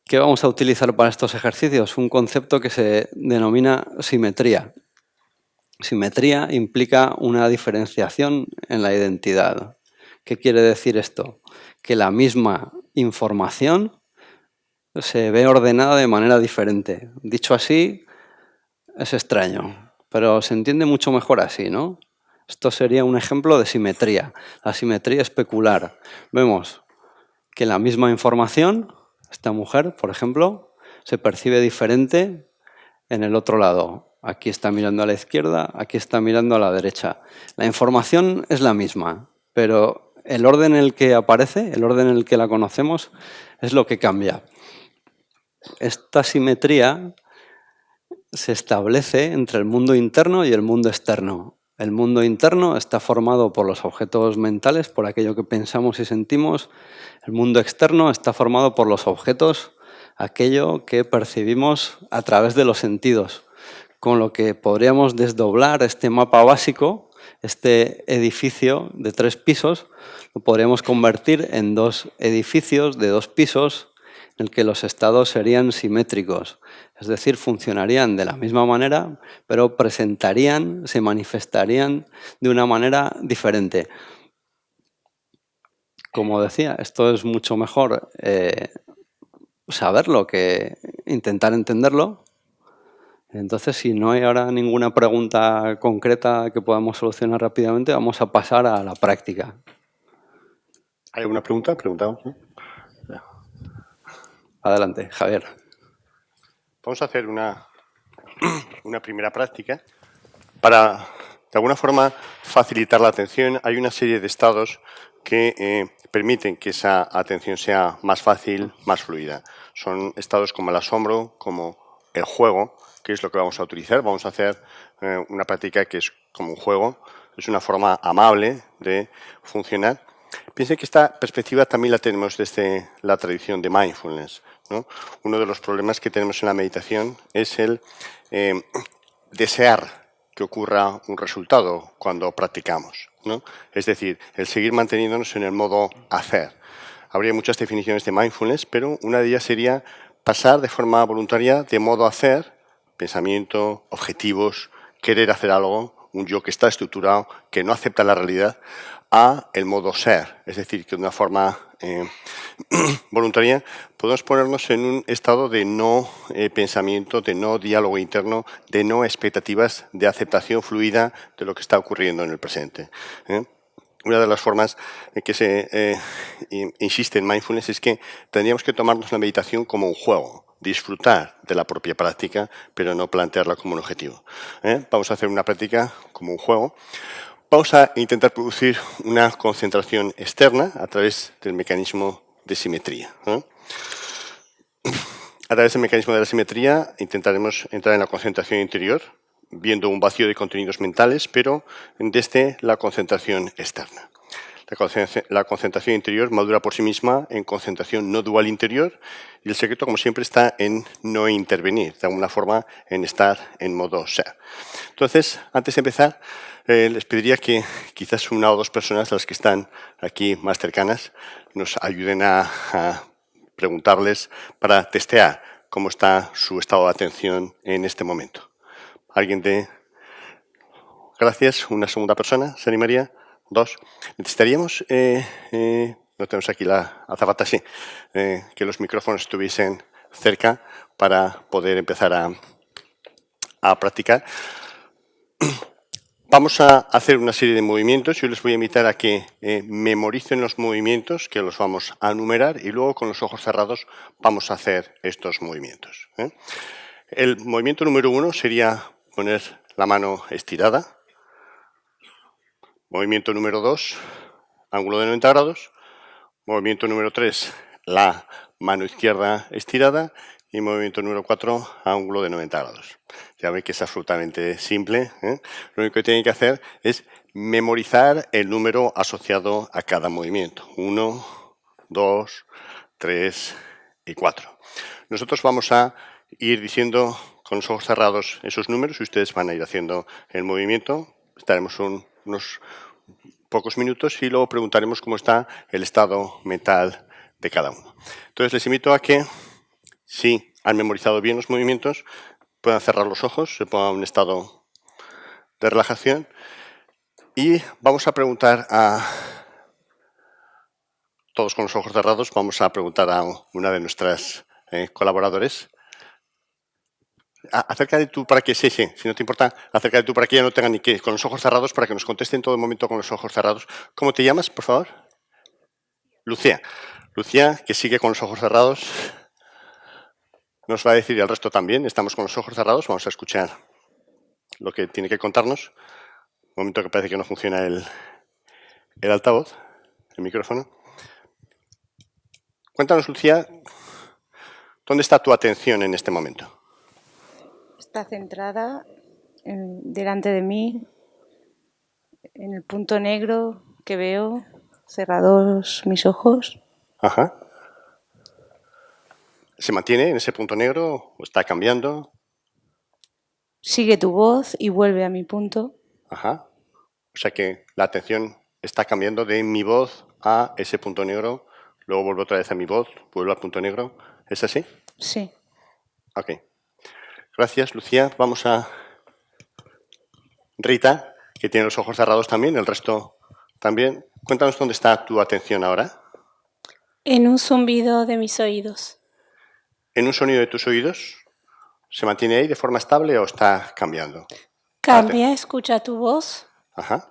¿Qué vamos a utilizar para estos ejercicios? Un concepto que se denomina simetría. Simetría implica una diferenciación en la identidad. ¿Qué quiere decir esto? Que la misma información se ve ordenada de manera diferente. Dicho así, es extraño, pero se entiende mucho mejor así, ¿no? Esto sería un ejemplo de simetría. La simetría especular. Vemos que la misma información, esta mujer, por ejemplo, se percibe diferente en el otro lado. Aquí está mirando a la izquierda, aquí está mirando a la derecha. La información es la misma, pero el orden en el que aparece, el orden en el que la conocemos, es lo que cambia. Esta simetría se establece entre el mundo interno y el mundo externo. El mundo interno está formado por los objetos mentales, por aquello que pensamos y sentimos. El mundo externo está formado por los objetos, aquello que percibimos a través de los sentidos. Con lo que podríamos desdoblar este mapa básico, este edificio de 3 pisos, lo podríamos convertir en 2 edificios de 2 pisos en el que los estados serían simétricos. Es decir, funcionarían de la misma manera, pero presentarían, se manifestarían de una manera diferente. Como decía, esto es mucho mejor saberlo que intentar entenderlo. Entonces, si no hay ahora ninguna pregunta concreta que podamos solucionar rápidamente, vamos a pasar a la práctica. ¿Hay alguna pregunta? Preguntamos, ¿no? Adelante, Javier. Vamos a hacer una primera práctica para, de alguna forma, facilitar la atención. Hay una serie de estados que permiten que esa atención sea más fácil, más fluida. Son estados como el asombro, como el juego, que es lo que vamos a utilizar. Vamos a hacer una práctica que es como un juego. Es una forma amable de funcionar. Piensen que esta perspectiva también la tenemos desde la tradición de mindfulness, ¿no? Uno de los problemas que tenemos en la meditación es el desear que ocurra un resultado cuando practicamos, ¿no? Es decir, el seguir manteniéndonos en el modo hacer. Habría muchas definiciones de mindfulness, pero una de ellas sería pasar de forma voluntaria de modo hacer, pensamiento, objetivos, querer hacer algo, un yo que está estructurado, que no acepta la realidad, a el modo ser. Es decir, que de una forma voluntaria podemos ponernos en un estado de no pensamiento, de no diálogo interno, de no expectativas, de aceptación fluida de lo que está ocurriendo en el presente. Una de las formas en que se insiste en mindfulness es que tendríamos que tomarnos la meditación como un juego, disfrutar de la propia práctica, pero no plantearla como un objetivo. Vamos a hacer una práctica como un juego. Vamos a intentar producir una concentración externa a través del mecanismo de simetría. A través del mecanismo de la simetría intentaremos entrar en la concentración interior, viendo un vacío de contenidos mentales, pero desde la concentración externa. La concentración interior madura por sí misma en concentración no dual interior y el secreto, como siempre, está en no intervenir, de alguna forma en estar en modo ser. Entonces, antes de empezar, les pediría que quizás una o dos personas, las que están aquí más cercanas, nos ayuden a preguntarles para testear cómo está su estado de atención en este momento. ¿Alguien de...? Gracias. ¿Una segunda persona se animaría? ¿Dos? Necesitaríamos... no tenemos aquí la azafata, sí. Que los micrófonos estuviesen cerca para poder empezar a practicar. Vamos a hacer una serie de movimientos. Yo les voy a invitar a que memoricen los movimientos, que los vamos a numerar, y luego con los ojos cerrados vamos a hacer estos movimientos. El movimiento número 1 sería poner la mano estirada. Movimiento número 2, ángulo de 90 grados. Movimiento número 3, la mano izquierda estirada. Y movimiento número 4, ángulo de 90 grados. Ya ven que es absolutamente simple. Lo único que tienen que hacer es memorizar el número asociado a cada movimiento. 1, 2, 3 y 4. Nosotros vamos a ir diciendo con los ojos cerrados esos números y ustedes van a ir haciendo el movimiento. Estaremos unos pocos minutos y luego preguntaremos cómo está el estado mental de cada uno. Entonces les invito a que, si han memorizado bien los movimientos, puedan cerrar los ojos, se pongan en un estado de relajación y vamos a preguntar a todos con los ojos cerrados, vamos a preguntar a una de nuestras colaboradores. Acerca de tú para que, sí, si no te importa, acerca de tú para que ya no tengan ni que con los ojos cerrados, para que nos contesten en todo momento con los ojos cerrados. ¿Cómo te llamas, por favor? Lucía. Lucía, que sigue con los ojos cerrados. Nos va a decir el resto también. Estamos con los ojos cerrados, vamos a escuchar lo que tiene que contarnos. Un momento que parece que no funciona el altavoz. el micrófono. Cuéntanos, Lucía, ¿dónde está tu atención en este momento? Está centrada delante de mí, en el punto negro que veo, cerrados mis ojos. Ajá. ¿Se mantiene en ese punto negro o está cambiando? Sigue tu voz y vuelve a mi punto. Ajá. O sea que la atención está cambiando de mi voz a ese punto negro, luego vuelvo otra vez a mi voz, vuelvo al punto negro. ¿Es así? Sí. Ok. Gracias, Lucía. Vamos a Rita, que tiene los ojos cerrados también, el resto también. Cuéntanos dónde está tu atención ahora. En un zumbido de mis oídos. ¿En un sonido de tus oídos? ¿Se mantiene ahí de forma estable o está cambiando? Cambia, escucha tu voz. Ajá,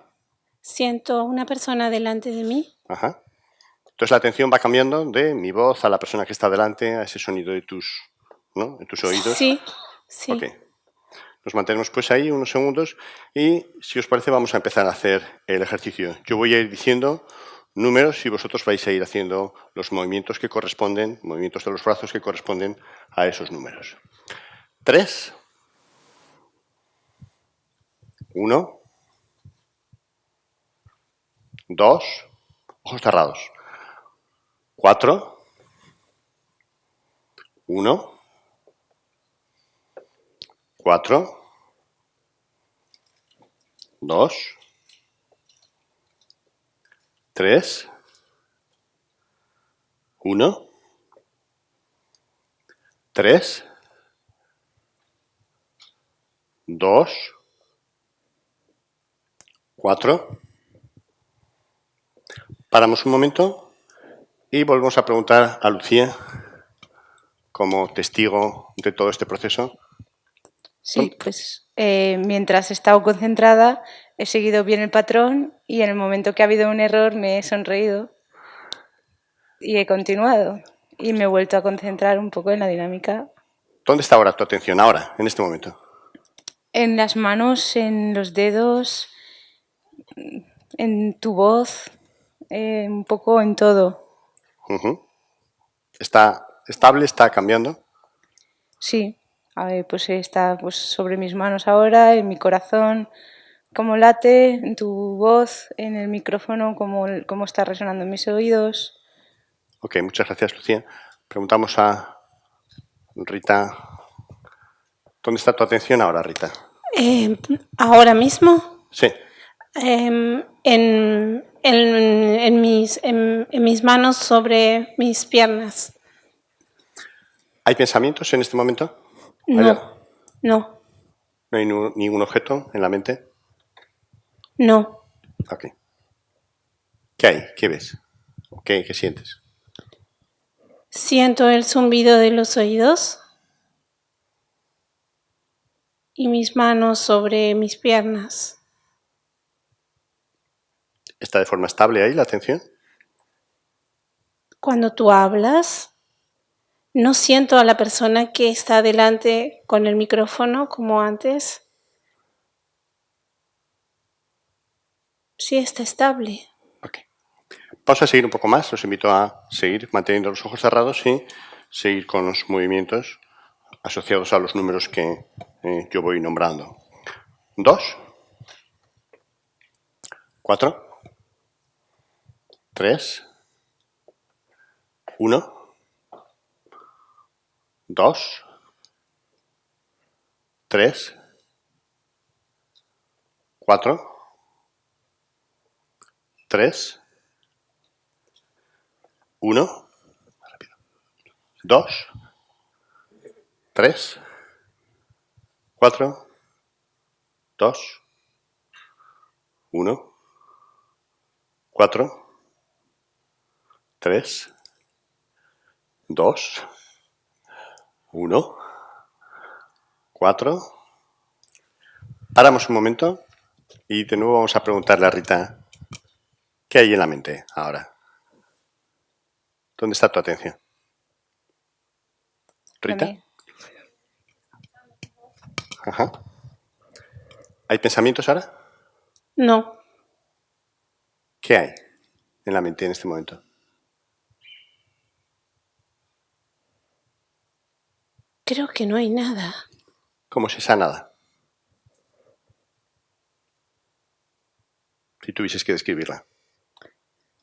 Siento a una persona delante de mí. ajá. Entonces la atención va cambiando de mi voz a la persona que está delante, a ese sonido de tus, ¿no? En tus oídos. Sí, sí. Ok. Nos mantenemos pues ahí unos segundos y si os parece vamos a empezar a hacer el ejercicio. Yo voy a ir diciendo números y vosotros vais a ir haciendo los movimientos que corresponden, movimientos de los brazos que corresponden a esos números. 3, 1, 2, ojos cerrados. 4, 1, 4, 2, 3, 1, 3, 2, 4. Paramos un momento y volvemos a preguntar a Lucía, como testigo de todo este proceso. Sí, pues mientras he estado concentrada, he seguido bien el patrón y en el momento que ha habido un error me he sonreído y he continuado. Y me he vuelto a concentrar un poco en la dinámica. ¿Dónde está ahora tu atención? Ahora, en este momento. En las manos, en los dedos, en tu voz, un poco en todo. Uh-huh. ¿Está estable? ¿Está cambiando? Sí, a ver, pues está pues, sobre mis manos ahora, en mi corazón, cómo late, en tu voz, en el micrófono, cómo está resonando en mis oídos. Ok, muchas gracias, Lucía. Preguntamos a Rita. ¿Dónde está tu atención ahora, Rita? Ahora mismo, Sí. en mis manos sobre mis piernas. ¿Hay pensamientos en este momento? No, no, ¿No hay ningún objeto en la mente? no. Ok. ¿Qué hay? ¿Qué ves? ¿Qué sientes? Siento el zumbido de los oídos y mis manos sobre mis piernas. ¿Está de forma estable ahí la atención? Cuando tú hablas, no siento a la persona que está delante con el micrófono como antes. Sí, está estable. Ok. Vamos a seguir un poco más. Os invito a seguir manteniendo los ojos cerrados y seguir con los movimientos asociados a los números que yo voy nombrando. 2, 4, 3, 1, 2, 3, 4, 3, 1, 2, 3, 4, 2, 1, 4, 3, 2, 1, 4. Paramos un momento y de nuevo vamos a preguntarle a Rita, ¿qué hay en la mente ahora? ¿Dónde está tu atención? Rita. También. Ajá. ¿Hay pensamientos ahora? No, ¿Qué hay? en la mente en este momento? Creo que no hay nada. ¿Cómo es esa nada? Si tuvieses que describirla.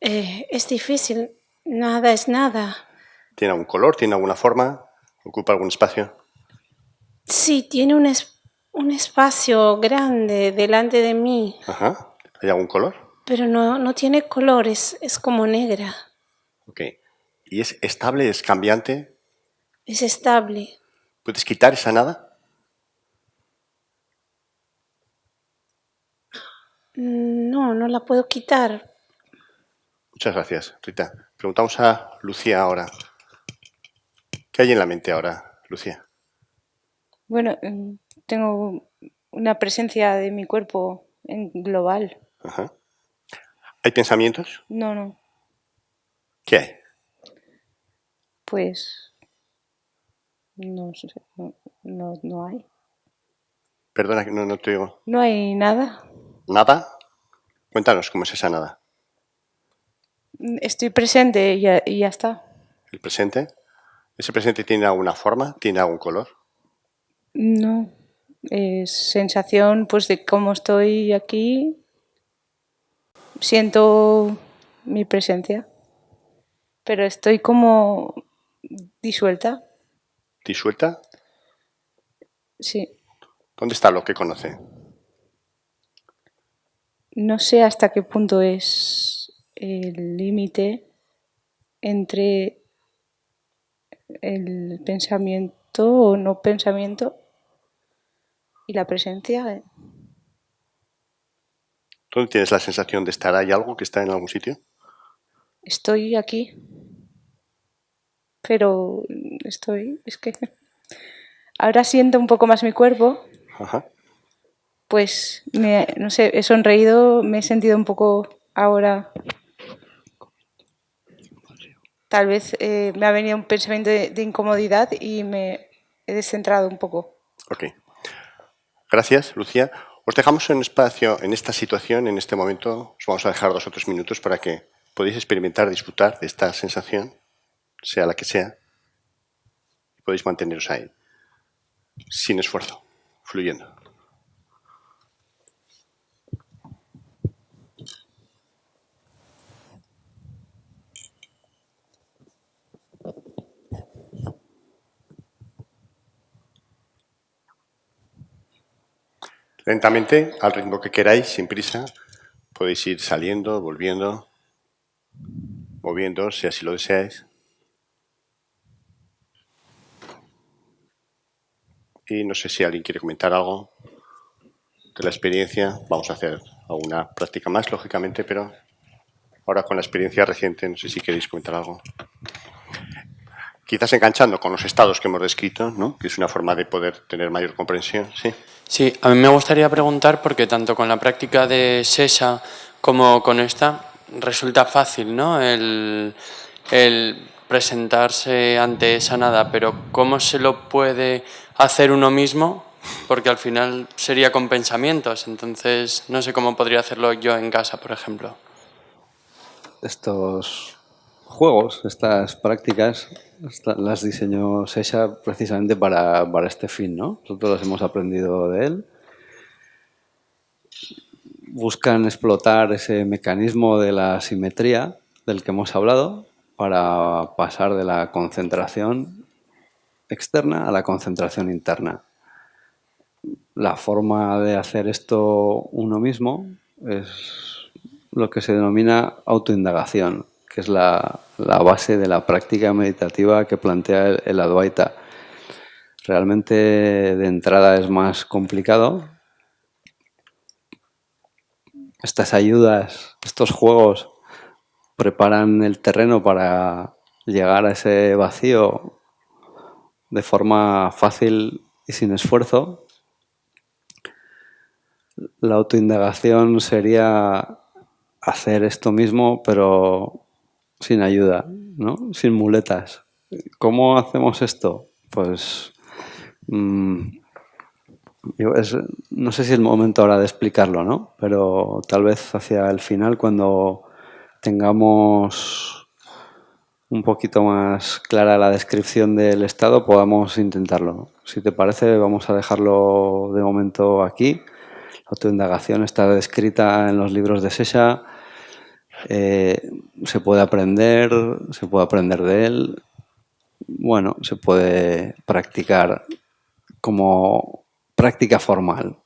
Es difícil. Nada es nada. ¿Tiene algún color? ¿Tiene alguna forma? ¿Ocupa algún espacio? Sí, tiene un espacio grande delante de mí, Ajá. ¿Hay algún color? pero no tiene colores. Es como negra. Ok. ¿Y es estable? ¿Es cambiante? Es estable. ¿Puedes quitar esa nada? No la puedo quitar. Muchas gracias, Rita. Preguntamos a Lucía ahora. ¿Qué hay en la mente ahora, Lucía? Bueno, tengo una presencia de mi cuerpo en global. Ajá. ¿Hay pensamientos? No, ¿Qué hay? pues no sé, no hay. Perdona, que no te oigo. No hay nada. ¿Nada? Cuéntanos cómo es esa nada. Estoy presente y ya está. ¿El presente? ¿Ese presente tiene alguna forma? ¿Tiene algún color? No. Es sensación pues de cómo estoy aquí. Siento mi presencia. Pero estoy como disuelta. ¿Disuelta? Sí. ¿Dónde está lo que conoce? No sé hasta qué punto es el límite entre el pensamiento o no pensamiento y la presencia. ¿Dónde tienes la sensación de estar? ¿Hay algo que está en algún sitio? Estoy aquí, pero es que ahora siento un poco más mi cuerpo, Ajá. pues no sé, he sonreído, me he sentido un poco ahora. Tal vez me ha venido un pensamiento de incomodidad y me he descentrado un poco. Ok. Gracias, Lucía. Os dejamos un espacio en esta situación, en este momento. Os vamos a dejar 2 o 3 minutos para que podáis experimentar, disfrutar de esta sensación, sea la que sea, y podéis manteneros ahí, sin esfuerzo, fluyendo. Lentamente, al ritmo que queráis, sin prisa, podéis ir saliendo, volviendo, moviéndoos si así lo deseáis. Y no sé si alguien quiere comentar algo de la experiencia. Vamos a hacer alguna práctica más, lógicamente, pero ahora con la experiencia reciente, no sé si queréis comentar algo. Quizás enganchando con los estados que hemos descrito, ¿no? Que es una forma de poder tener mayor comprensión. Sí. Sí, a mí me gustaría preguntar, porque tanto con la práctica de Sesa como con esta, resulta fácil, ¿no? El presentarse ante esa nada, pero ¿cómo se lo puede hacer uno mismo? Porque al final sería con pensamientos, entonces no sé cómo podría hacerlo yo en casa, por ejemplo. Estos juegos, estas prácticas, las diseñó Sesha precisamente para este fin, ¿no? Nosotros hemos aprendido de él. Buscan explotar ese mecanismo de la simetría del que hemos hablado para pasar de la concentración externa a la concentración interna. La forma de hacer esto uno mismo es lo que se denomina autoindagación, que es la base de la práctica meditativa que plantea el Advaita. Realmente de entrada es más complicado. Estas ayudas, estos juegos preparan el terreno para llegar a ese vacío de forma fácil y sin esfuerzo. La autoindagación sería hacer esto mismo, pero sin ayuda, ¿no? Sin muletas. ¿Cómo hacemos esto? Pues no sé si es el momento ahora de explicarlo, ¿no? Pero tal vez hacia el final, cuando tengamos un poquito más clara la descripción del estado, podamos intentarlo. Si te parece, vamos a dejarlo de momento aquí. La autoindagación está descrita en los libros de Sesha. Se puede aprender de él. Bueno, se puede practicar como práctica formal.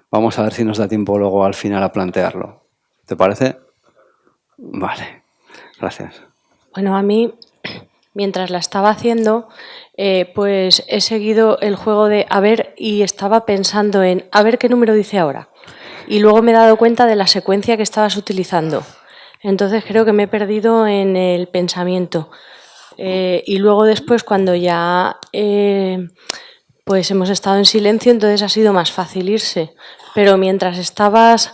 Vamos a ver si nos da tiempo luego al final a plantearlo. ¿Te parece? Vale, gracias. Bueno, a mí, mientras la estaba haciendo, pues he seguido el juego de a ver, y estaba pensando en a ver qué número dice ahora. Y luego me he dado cuenta de la secuencia que estabas utilizando. Entonces creo que me he perdido en el pensamiento. Y luego después, cuando ya pues hemos estado en silencio, entonces ha sido más fácil irse. Pero mientras estabas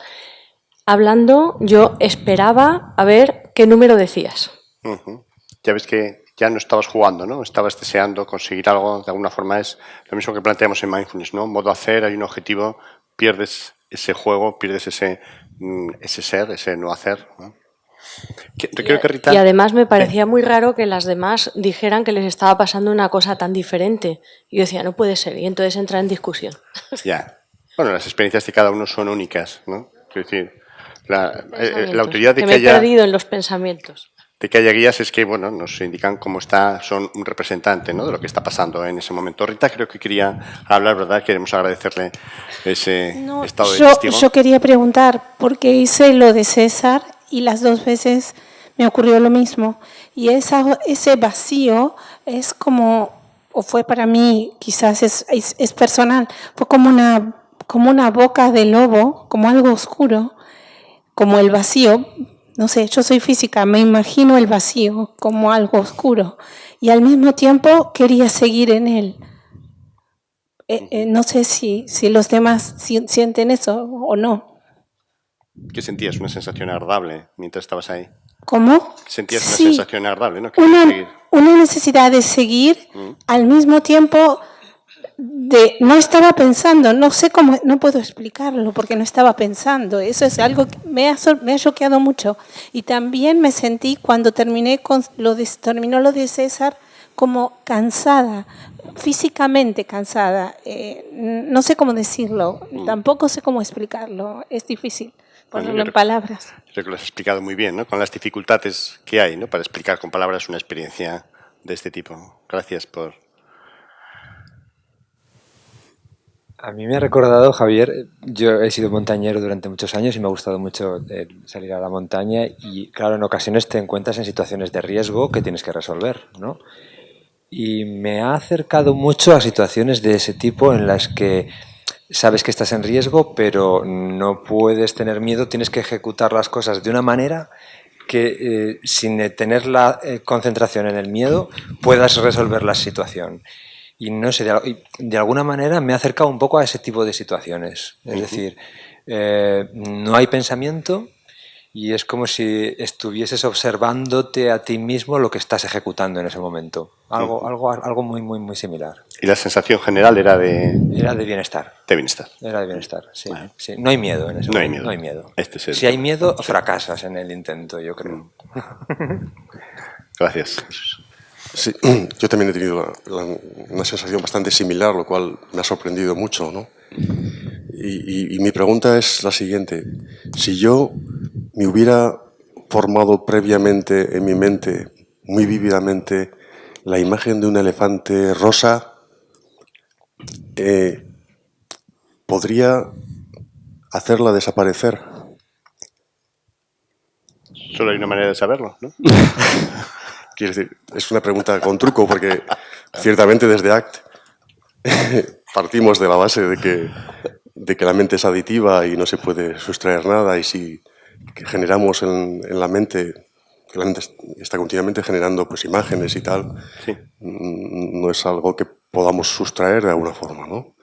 hablando, yo esperaba a ver qué número decías. Ya ves que ya no estabas jugando, ¿no? Estabas deseando conseguir algo. De alguna forma es lo mismo que planteamos en Mindfulness, ¿no? Modo hacer, hay un objetivo, pierdes ese juego, pierdes ese ser, ese no hacer, ¿no? Creo que Rita... Y además me parecía muy raro que las demás dijeran que les estaba pasando una cosa tan diferente. Y yo decía, no puede ser. Y entonces entra en discusión. Ya. Bueno, las experiencias de cada uno son únicas, ¿no? Quiero decir, la autoridad de que que me he haya... perdido en los pensamientos. De que haya guías es que, bueno, nos indican cómo está, son un representante, ¿no?, de lo que está pasando en ese momento. Rita creo que quería hablar, ¿verdad? Queremos agradecerle ese estado de testigo. Yo quería preguntar, porque hice lo de César y las dos veces me ocurrió lo mismo. Y ese vacío es como, o fue para mí, quizás es personal, fue como una boca de lobo, como algo oscuro, como el vacío. No sé, yo soy física, me imagino el vacío como algo oscuro y al mismo tiempo quería seguir en él. No sé si los demás sienten eso o no. ¿Qué sentías? ¿Una sensación agradable mientras estabas ahí? ¿Cómo? Sentías una sensación agradable, ¿no? Una necesidad de seguir al mismo tiempo. No estaba pensando, no sé cómo, no puedo explicarlo porque no estaba pensando. Eso es algo que me ha choqueado mucho. Y también me sentí cuando terminó lo de César como cansada, físicamente cansada. No sé cómo decirlo, tampoco sé cómo explicarlo. Es difícil ponerlo en palabras. Creo que lo has explicado muy bien, ¿no? Con las dificultades que hay, ¿no?, para explicar con palabras una experiencia de este tipo. Gracias por... A mí me ha recordado, Javier, yo he sido montañero durante muchos años y me ha gustado mucho salir a la montaña y, claro, en ocasiones te encuentras en situaciones de riesgo que tienes que resolver, ¿no? Y me ha acercado mucho a situaciones de ese tipo en las que sabes que estás en riesgo, pero no puedes tener miedo, tienes que ejecutar las cosas de una manera que, sin tener la concentración en el miedo, puedas resolver la situación. Y no sé, de alguna manera me ha acercado un poco a ese tipo de situaciones. Es decir, no hay pensamiento y es como si estuvieses observándote a ti mismo lo que estás ejecutando en ese momento. Algo muy, muy, muy similar. ¿Y la sensación general era de...? Era de bienestar. De bienestar. Era de bienestar, sí. Bueno. Sí. No hay miedo en ese momento. No hay miedo. Si hay miedo, fracasas en el intento, yo creo. Gracias. Sí, yo también he tenido una sensación bastante similar, lo cual me ha sorprendido mucho, ¿no? Y mi pregunta es la siguiente. Si yo me hubiera formado previamente en mi mente, muy vívidamente, la imagen de un elefante rosa, ¿podría hacerla desaparecer? Solo hay una manera de saberlo, ¿no? Quiero decir, es una pregunta con truco porque ciertamente desde ACT partimos de la base de que la mente es aditiva y no se puede sustraer nada y si generamos en la mente, que la mente está continuamente generando pues imágenes y tal, sí, no es algo que podamos sustraer de alguna forma, ¿no?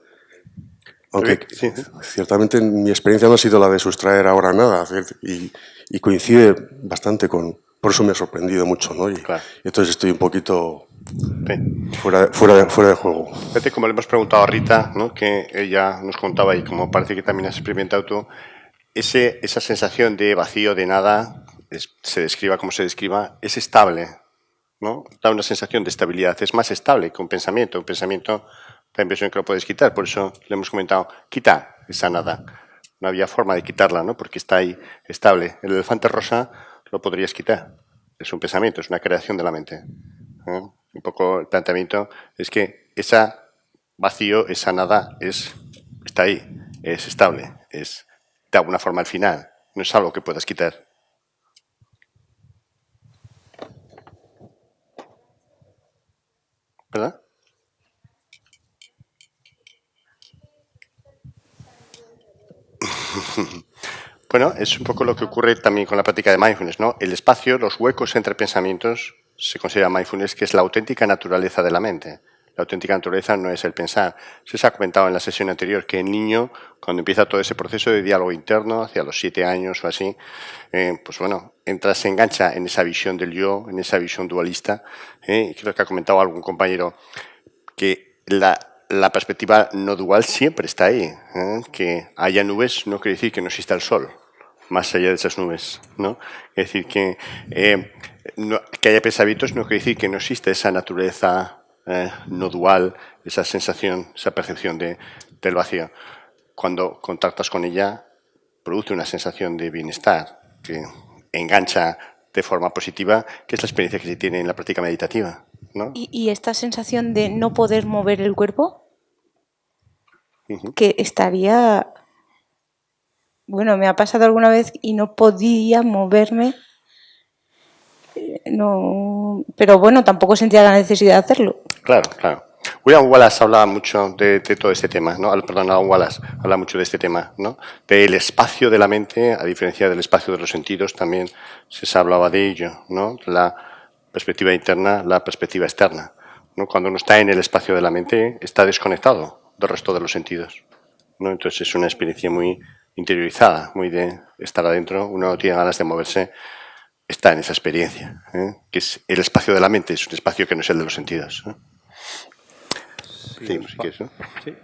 Aunque sí, ciertamente mi experiencia no ha sido la de sustraer ahora nada y coincide bastante con... Por eso me ha sorprendido mucho, ¿no? Y claro, entonces estoy un poquito fuera de juego. Fíjate, como le hemos preguntado a Rita, ¿no?, que ella nos contaba y como parece que también has experimentado tú, esa sensación de vacío, de nada, se describa como se describa, es estable, ¿no? Da una sensación de estabilidad, es más estable que un pensamiento. Un pensamiento da la impresión que lo puedes quitar, por eso le hemos comentado, quita esa nada. No había forma de quitarla, ¿no? Porque está ahí estable. El elefante rosa lo podrías quitar. Es un pensamiento, es una creación de la mente. Un poco el planteamiento es que ese vacío, esa nada, está ahí, es estable, es de alguna forma al final, no es algo que puedas quitar. ¿Verdad? Bueno, es un poco lo que ocurre también con la práctica de mindfulness, ¿no? El espacio, los huecos entre pensamientos, se considera mindfulness, que es la auténtica naturaleza de la mente. La auténtica naturaleza no es el pensar. Se ha comentado en la sesión anterior que el niño, cuando empieza todo ese proceso de diálogo interno, hacia los 7 años o así, pues bueno, se engancha en esa visión del yo, en esa visión dualista. Creo que ha comentado algún compañero que la perspectiva no dual siempre está ahí. Que haya nubes no quiere decir que no exista el sol, más allá de esas nubes, ¿no? Es decir, que haya pensamientos no quiere decir que no existe esa naturaleza no dual, esa sensación, esa percepción del vacío. Cuando contactas con ella, produce una sensación de bienestar que engancha de forma positiva, que es la experiencia que se tiene en la práctica meditativa, ¿no? ¿Y esta sensación de no poder mover el cuerpo? Que estaría... Bueno, me ha pasado alguna vez y no podía moverme. No, pero bueno, tampoco sentía la necesidad de hacerlo. Claro, claro. William Wallace hablaba mucho de todo este tema, ¿no? Perdón, Alan Wallace habla mucho de este tema, ¿no? Del espacio de la mente, a diferencia del espacio de los sentidos, también se hablaba de ello, ¿no? La perspectiva interna, la perspectiva externa, ¿no? Cuando uno está en el espacio de la mente, está desconectado del resto de los sentidos, ¿no? Entonces es una experiencia muy interiorizada, muy de estar adentro, uno no tiene ganas de moverse, está en esa experiencia, que es el espacio de la mente, es un espacio que no es el de los sentidos, ¿no?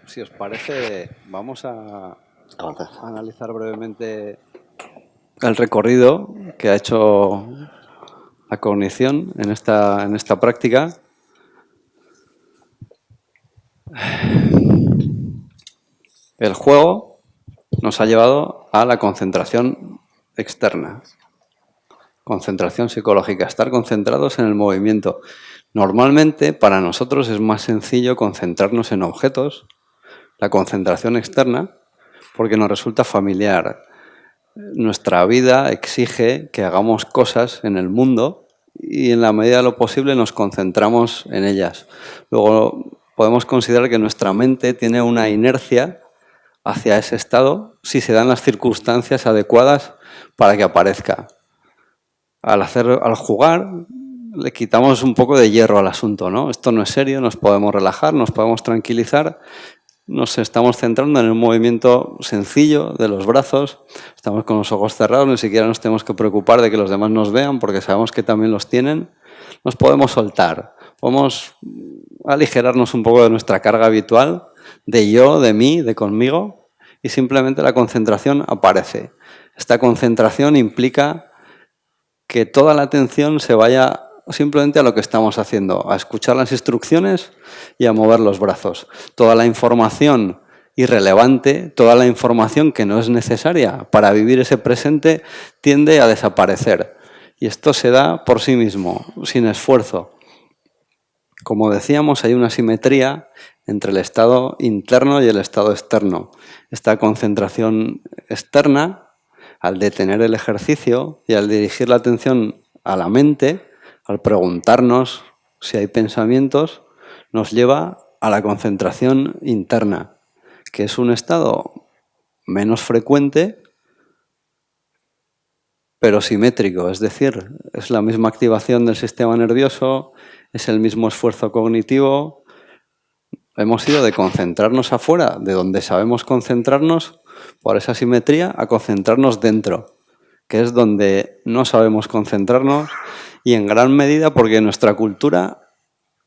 Si os parece, vamos a analizar brevemente el recorrido que ha hecho la cognición en esta práctica. El juego nos ha llevado a la concentración externa. Concentración psicológica, estar concentrados en el movimiento. Normalmente, para nosotros es más sencillo concentrarnos en objetos, la concentración externa, porque nos resulta familiar. Nuestra vida exige que hagamos cosas en el mundo y en la medida de lo posible nos concentramos en ellas. Luego, podemos considerar que nuestra mente tiene una inercia hacia ese estado si se dan las circunstancias adecuadas para que aparezca. Al jugar, le quitamos un poco de hierro al asunto, ¿no? Esto no es serio, nos podemos relajar, nos podemos tranquilizar, nos estamos centrando en un movimiento sencillo de los brazos, estamos con los ojos cerrados, ni siquiera nos tenemos que preocupar de que los demás nos vean porque sabemos que también los tienen. Nos podemos soltar, podemos aligerarnos un poco de nuestra carga habitual, de yo, de mí, de conmigo, y simplemente la concentración aparece. Esta concentración implica que toda la atención se vaya simplemente a lo que estamos haciendo, a escuchar las instrucciones y a mover los brazos. Toda la información irrelevante, toda la información que no es necesaria para vivir ese presente tiende a desaparecer. Y esto se da por sí mismo, sin esfuerzo. Como decíamos, hay una simetría entre el estado interno y el estado externo. Esta concentración externa, al detener el ejercicio y al dirigir la atención a la mente, al preguntarnos si hay pensamientos, nos lleva a la concentración interna, que es un estado menos frecuente, pero simétrico, es decir, es la misma activación del sistema nervioso, es el mismo esfuerzo cognitivo. Hemos ido de concentrarnos afuera, de donde sabemos concentrarnos, por esa simetría, a concentrarnos dentro, que es donde no sabemos concentrarnos y en gran medida porque nuestra cultura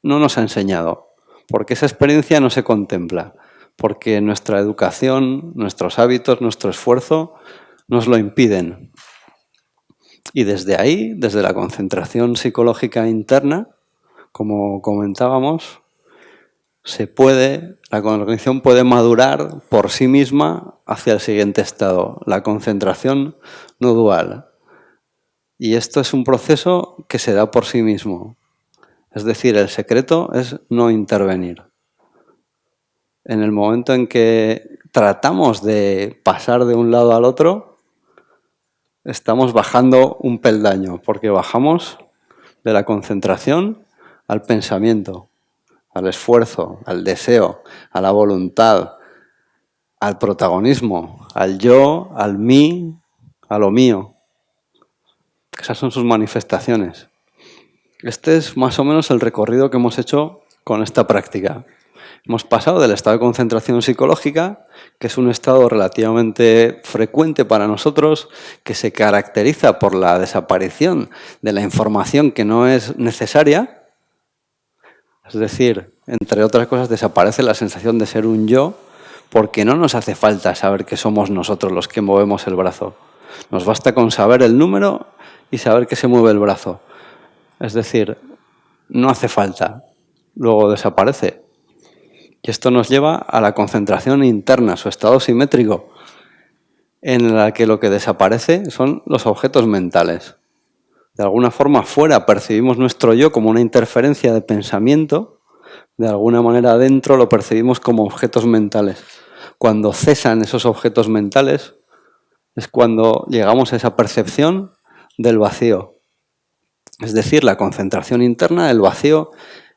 no nos ha enseñado, porque esa experiencia no se contempla, porque nuestra educación, nuestros hábitos, nuestro esfuerzo nos lo impiden. Y desde ahí, desde la concentración psicológica interna, como comentábamos, la cognición puede madurar por sí misma hacia el siguiente estado, la concentración no dual. Y esto es un proceso que se da por sí mismo. Es decir, el secreto es no intervenir. En el momento en que tratamos de pasar de un lado al otro, estamos bajando un peldaño, porque bajamos de la concentración al pensamiento, al esfuerzo, al deseo, a la voluntad, al protagonismo, al yo, al mí, a lo mío. Esas son sus manifestaciones. Este es más o menos el recorrido que hemos hecho con esta práctica. Hemos pasado del estado de concentración psicológica, que es un estado relativamente frecuente para nosotros, que se caracteriza por la desaparición de la información que no es necesaria. Es decir, entre otras cosas, desaparece la sensación de ser un yo, porque no nos hace falta saber que somos nosotros los que movemos el brazo. Nos basta con saber el número y saber que se mueve el brazo. Es decir, no hace falta. Luego desaparece. Y esto nos lleva a la concentración interna, su estado simétrico, en la que lo que desaparece son los objetos mentales. De alguna forma, fuera percibimos nuestro yo como una interferencia de pensamiento, de alguna manera dentro lo percibimos como objetos mentales. Cuando cesan esos objetos mentales es cuando llegamos a esa percepción del vacío. Es decir, la concentración interna, el vacío,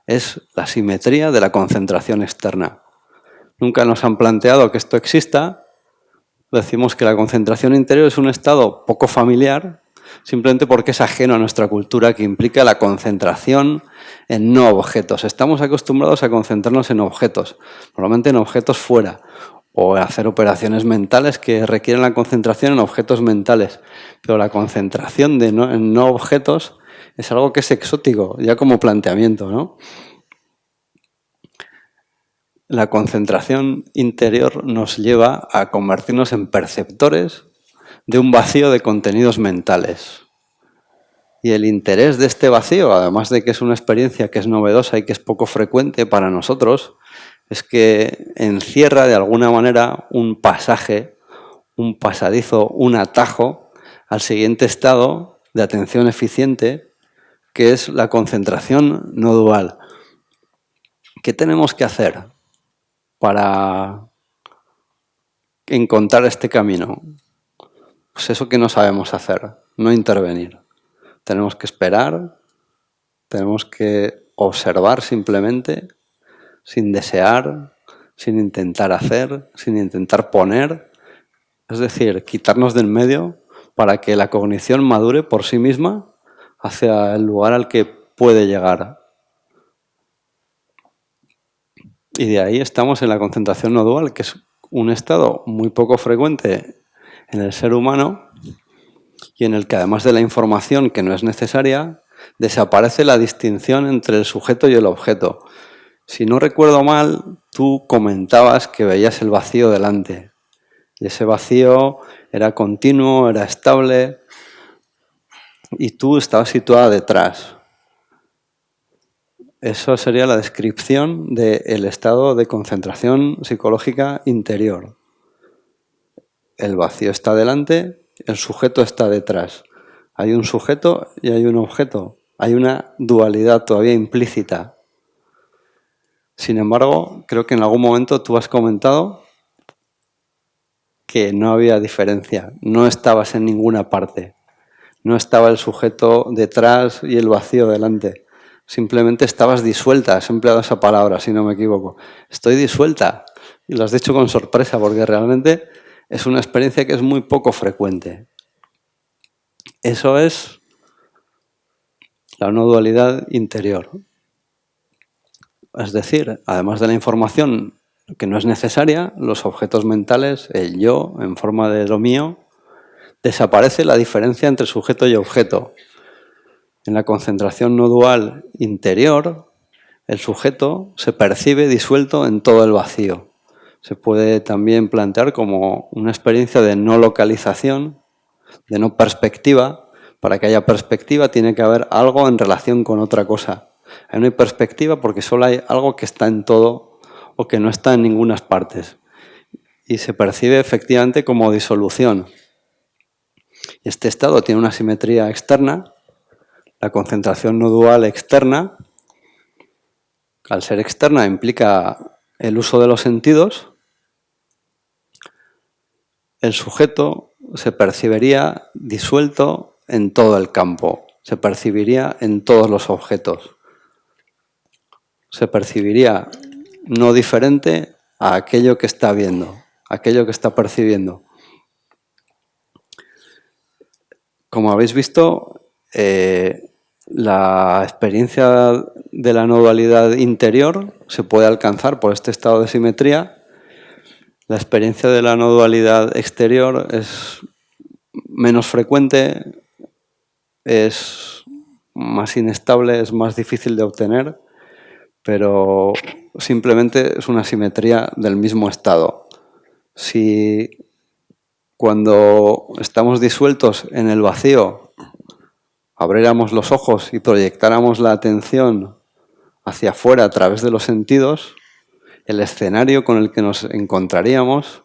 es la simetría de la concentración externa. Nunca nos han planteado que esto exista. Decimos que la concentración interior es un estado poco familiar, simplemente porque es ajeno a nuestra cultura, que implica la concentración en no objetos. Estamos acostumbrados a concentrarnos en objetos, normalmente en objetos fuera, o a hacer operaciones mentales que requieren la concentración en objetos mentales. Pero la concentración en no objetos es algo que es exótico, ya como planteamiento, ¿no? La concentración interior nos lleva a convertirnos en perceptores de un vacío de contenidos mentales. Y el interés de este vacío, además de que es una experiencia que es novedosa y que es poco frecuente para nosotros, es que encierra de alguna manera un pasaje, un pasadizo, un atajo al siguiente estado de atención eficiente, que es la concentración no dual. ¿Qué tenemos que hacer para encontrar este camino? Pues eso que no sabemos hacer, no intervenir. Tenemos que esperar, tenemos que observar simplemente, sin desear, sin intentar hacer, sin intentar poner. Es decir, quitarnos del medio para que la cognición madure por sí misma hacia el lugar al que puede llegar. Y de ahí estamos en la concentración no dual, que es un estado muy poco frecuente en el ser humano y en el que, además de la información que no es necesaria, desaparece la distinción entre el sujeto y el objeto. Si no recuerdo mal, tú comentabas que veías el vacío delante. Y ese vacío era continuo, era estable, y tú estabas situada detrás. Eso sería la descripción del estado de concentración psicológica interior. El vacío está delante, el sujeto está detrás. Hay un sujeto y hay un objeto. Hay una dualidad todavía implícita. Sin embargo, creo que en algún momento tú has comentado que no había diferencia, no estabas en ninguna parte. No estaba el sujeto detrás y el vacío delante. Simplemente estabas disuelta, has empleado esa palabra, si no me equivoco. Estoy disuelta. Y lo has dicho con sorpresa, porque realmente es una experiencia que es muy poco frecuente. Eso es la no dualidad interior. Es decir, además de la información que no es necesaria, los objetos mentales, el yo en forma de lo mío, desaparece la diferencia entre sujeto y objeto. En la concentración no dual interior, el sujeto se percibe disuelto en todo el vacío. Se puede también plantear como una experiencia de no localización, de no perspectiva, Para que haya perspectiva tiene que haber algo en relación con otra cosa. No hay perspectiva porque solo hay algo que está en todo o que no está en ninguna partes. Y se percibe efectivamente como disolución. Este estado tiene una simetría externa, la concentración no dual externa. Al ser externa implica el uso de los sentidos. El sujeto se percibiría disuelto en todo el campo, se percibiría en todos los objetos. Se percibiría no diferente a aquello que está viendo, aquello que está percibiendo. Como habéis visto, la experiencia de la no dualidad interior se puede alcanzar por este estado de simetría. La experiencia de la no dualidad exterior es menos frecuente, es más inestable, es más difícil de obtener, pero simplemente es una simetría del mismo estado. Si cuando estamos disueltos en el vacío abriéramos los ojos y proyectáramos la atención hacia afuera a través de los sentidos, el escenario con el que nos encontraríamos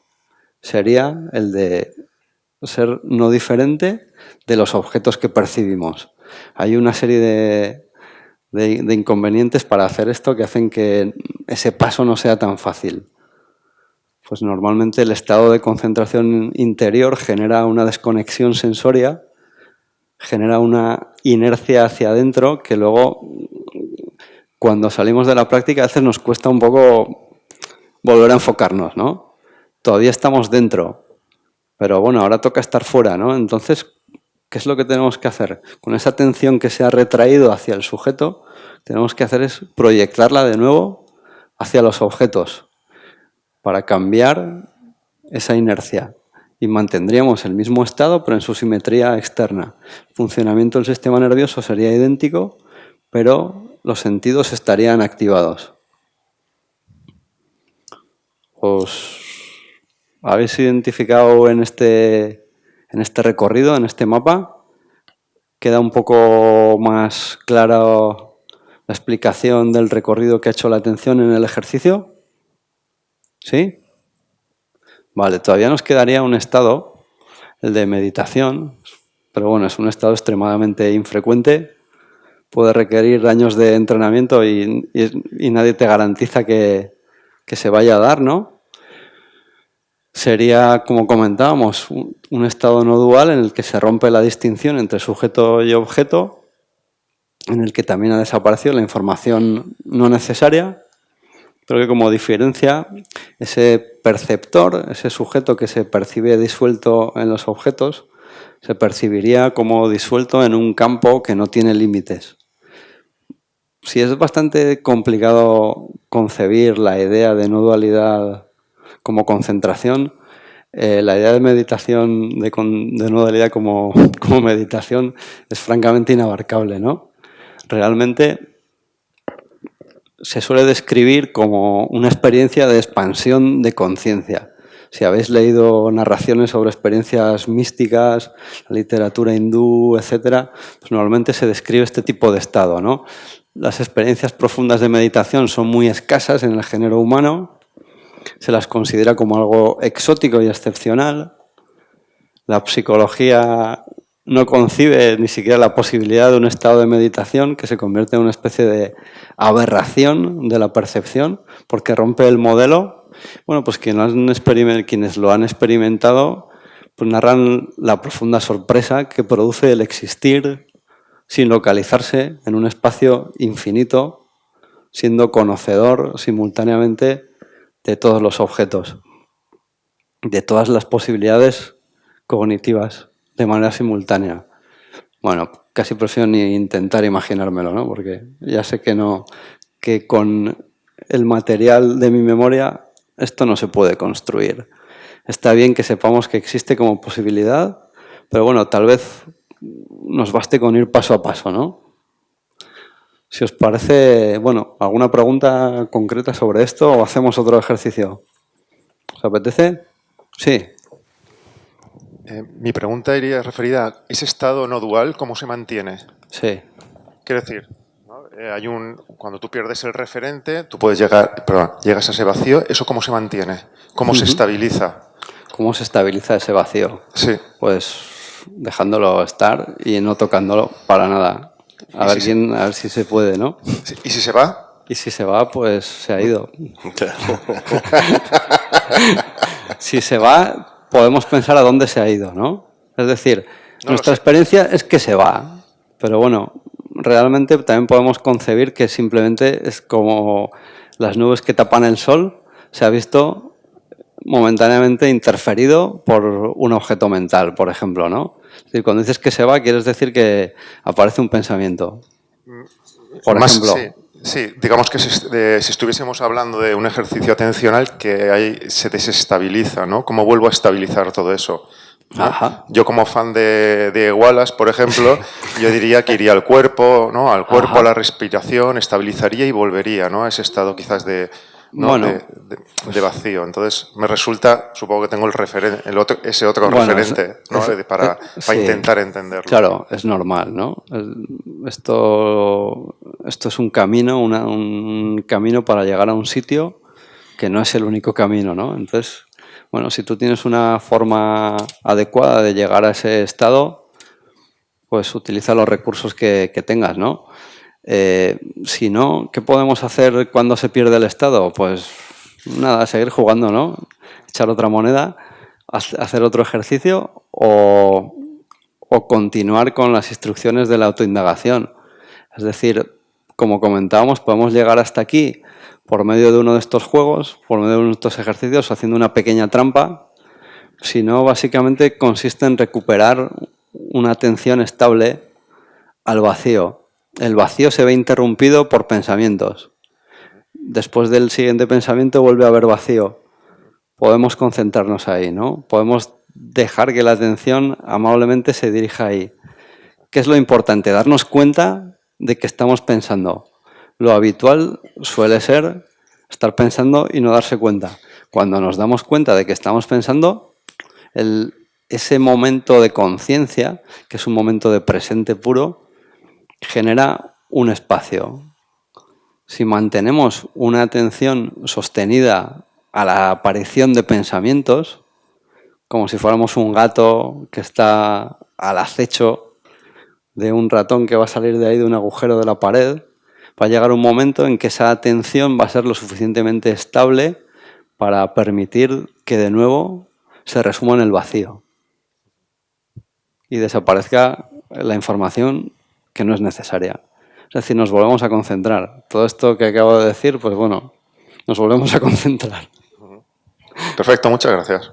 sería el de ser no diferente de los objetos que percibimos. Hay una serie de inconvenientes para hacer esto que hacen que ese paso no sea tan fácil. Pues normalmente el estado de concentración interior genera una desconexión sensoria, genera una inercia hacia adentro que luego, cuando salimos de la práctica, a veces nos cuesta un poco volver a enfocarnos, ¿no? Todavía estamos dentro, pero bueno, ahora toca estar fuera, ¿no? Entonces, ¿qué es lo que tenemos que hacer? Con esa atención que se ha retraído hacia el sujeto, tenemos que hacer es proyectarla de nuevo hacia los objetos para cambiar esa inercia y mantendríamos el mismo estado pero en su simetría externa. El funcionamiento del sistema nervioso sería idéntico, pero los sentidos estarían activados. ¿Os habéis identificado en este recorrido, en este mapa? ¿Queda un poco más clara la explicación del recorrido que ha hecho la atención en el ejercicio? ¿Sí? Vale, todavía nos quedaría un estado, el de meditación, pero bueno, es un estado extremadamente infrecuente, puede requerir años de entrenamiento y nadie te garantiza que se vaya a dar, ¿no? Sería, como comentábamos, un estado no dual en el que se rompe la distinción entre sujeto y objeto, en el que también ha desaparecido la información no necesaria, pero que como diferencia ese perceptor, ese sujeto que se percibe disuelto en los objetos, se percibiría como disuelto en un campo que no tiene límites. Si es bastante complicado concebir la idea de no dualidad como concentración, la idea de meditación, de no dualidad como meditación, es francamente inabarcable, ¿no? Realmente se suele describir como una experiencia de expansión de conciencia. Si habéis leído narraciones sobre experiencias místicas, literatura hindú, etc., pues normalmente se describe este tipo de estado, ¿no? Las experiencias profundas de meditación son muy escasas en el género humano, se las considera como algo exótico y excepcional. La psicología no concibe ni siquiera la posibilidad de un estado de meditación que se convierte en una especie de aberración de la percepción porque rompe el modelo. Bueno, pues quienes lo han experimentado pues narran la profunda sorpresa que produce el existir sin localizarse en un espacio infinito, siendo conocedor simultáneamente de todos los objetos, de todas las posibilidades cognitivas de manera simultánea. Bueno, casi prefiero ni intentar imaginármelo, ¿no? Porque ya sé que con el material de mi memoria esto no se puede construir. Está bien que sepamos que existe como posibilidad, pero bueno, tal vez nos baste con ir paso a paso, ¿no? Si os parece, bueno, ¿alguna pregunta concreta sobre esto o hacemos otro ejercicio? ¿Os apetece? Sí. Mi pregunta iría referida a ese estado no dual, ¿cómo se mantiene? Sí. Quiero decir, ¿no? Cuando tú pierdes el referente, tú puedes llegas a ese vacío, ¿eso cómo se mantiene? ¿Cómo se estabiliza? ¿Cómo se estabiliza ese vacío? Sí. Pues dejándolo estar y no tocándolo para nada. A ver si se puede, ¿no? ¿Y si se va? Y si se va, pues se ha ido. Si se va, podemos pensar a dónde se ha ido, ¿no? Es decir, nuestra experiencia es que se va. Pero bueno, realmente también podemos concebir que simplemente es como las nubes que tapan el sol, se ha visto momentáneamente interferido por un objeto mental, por ejemplo, ¿no? Es decir, cuando dices que se va, quieres decir que aparece un pensamiento. Por ejemplo. Sí, digamos que si estuviésemos hablando de un ejercicio atencional que ahí se desestabiliza, ¿no? ¿Cómo vuelvo a estabilizar todo eso? ¿No? Ajá. Yo como fan de Wallace, por ejemplo, yo diría que iría al cuerpo, ¿no? Al cuerpo, Ajá. a la respiración, estabilizaría y volvería, ¿no? A ese estado quizás de vacío. Entonces me resulta, supongo que tengo ese otro referente, ¿no? Para intentar entenderlo. Claro, es normal, ¿no? Esto es un camino, un camino para llegar a un sitio que no es el único camino, ¿no? Entonces, bueno, si tú tienes una forma adecuada de llegar a ese estado, pues utiliza los recursos que tengas, ¿no? Si no, ¿qué podemos hacer cuando se pierde el estado? Pues nada, seguir jugando, ¿no? Echar otra moneda, hacer otro ejercicio o continuar con las instrucciones de la autoindagación. Es decir, como comentábamos, podemos llegar hasta aquí por medio de uno de estos juegos, por medio de uno de estos ejercicios, haciendo una pequeña trampa. Si no, básicamente consiste en recuperar una atención estable al vacío. El vacío se ve interrumpido por pensamientos. Después del siguiente pensamiento vuelve a haber vacío. Podemos concentrarnos ahí, ¿no? Podemos dejar que la atención amablemente se dirija ahí. ¿Qué es lo importante? Darnos cuenta de que estamos pensando. Lo habitual suele ser estar pensando y no darse cuenta. Cuando nos damos cuenta de que estamos pensando, ese momento de conciencia, que es un momento de presente puro, genera un espacio. Si mantenemos una atención sostenida a la aparición de pensamientos, como si fuéramos un gato que está al acecho de un ratón que va a salir de ahí de un agujero de la pared, va a llegar un momento en que esa atención va a ser lo suficientemente estable para permitir que de nuevo se resuma en el vacío y desaparezca la información que no es necesaria. Es decir, nos volvemos a concentrar. Todo esto que acabo de decir, pues bueno, nos volvemos a concentrar. Perfecto, muchas gracias.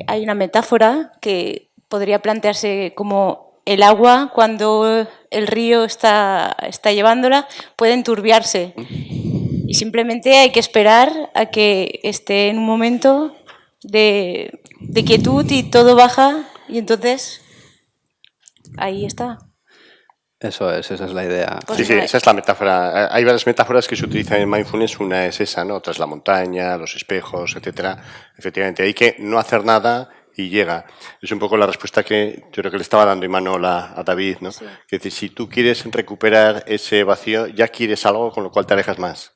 Hay una metáfora que podría plantearse como el agua, cuando el río está llevándola, puede enturbiarse. Y simplemente hay que esperar a que esté en un momento de quietud y todo baja, y entonces ahí está. Eso es, esa es la idea. Sí, esa es la metáfora. Hay varias metáforas que se utilizan en mindfulness. Una es esa, ¿no? Otra es la montaña, los espejos, etcétera. Efectivamente, hay que no hacer nada y llega. Es un poco la respuesta que yo creo que le estaba dando Imanol a David, ¿no? Sí. Que dice, si tú quieres recuperar ese vacío, ya quieres algo con lo cual te alejas más.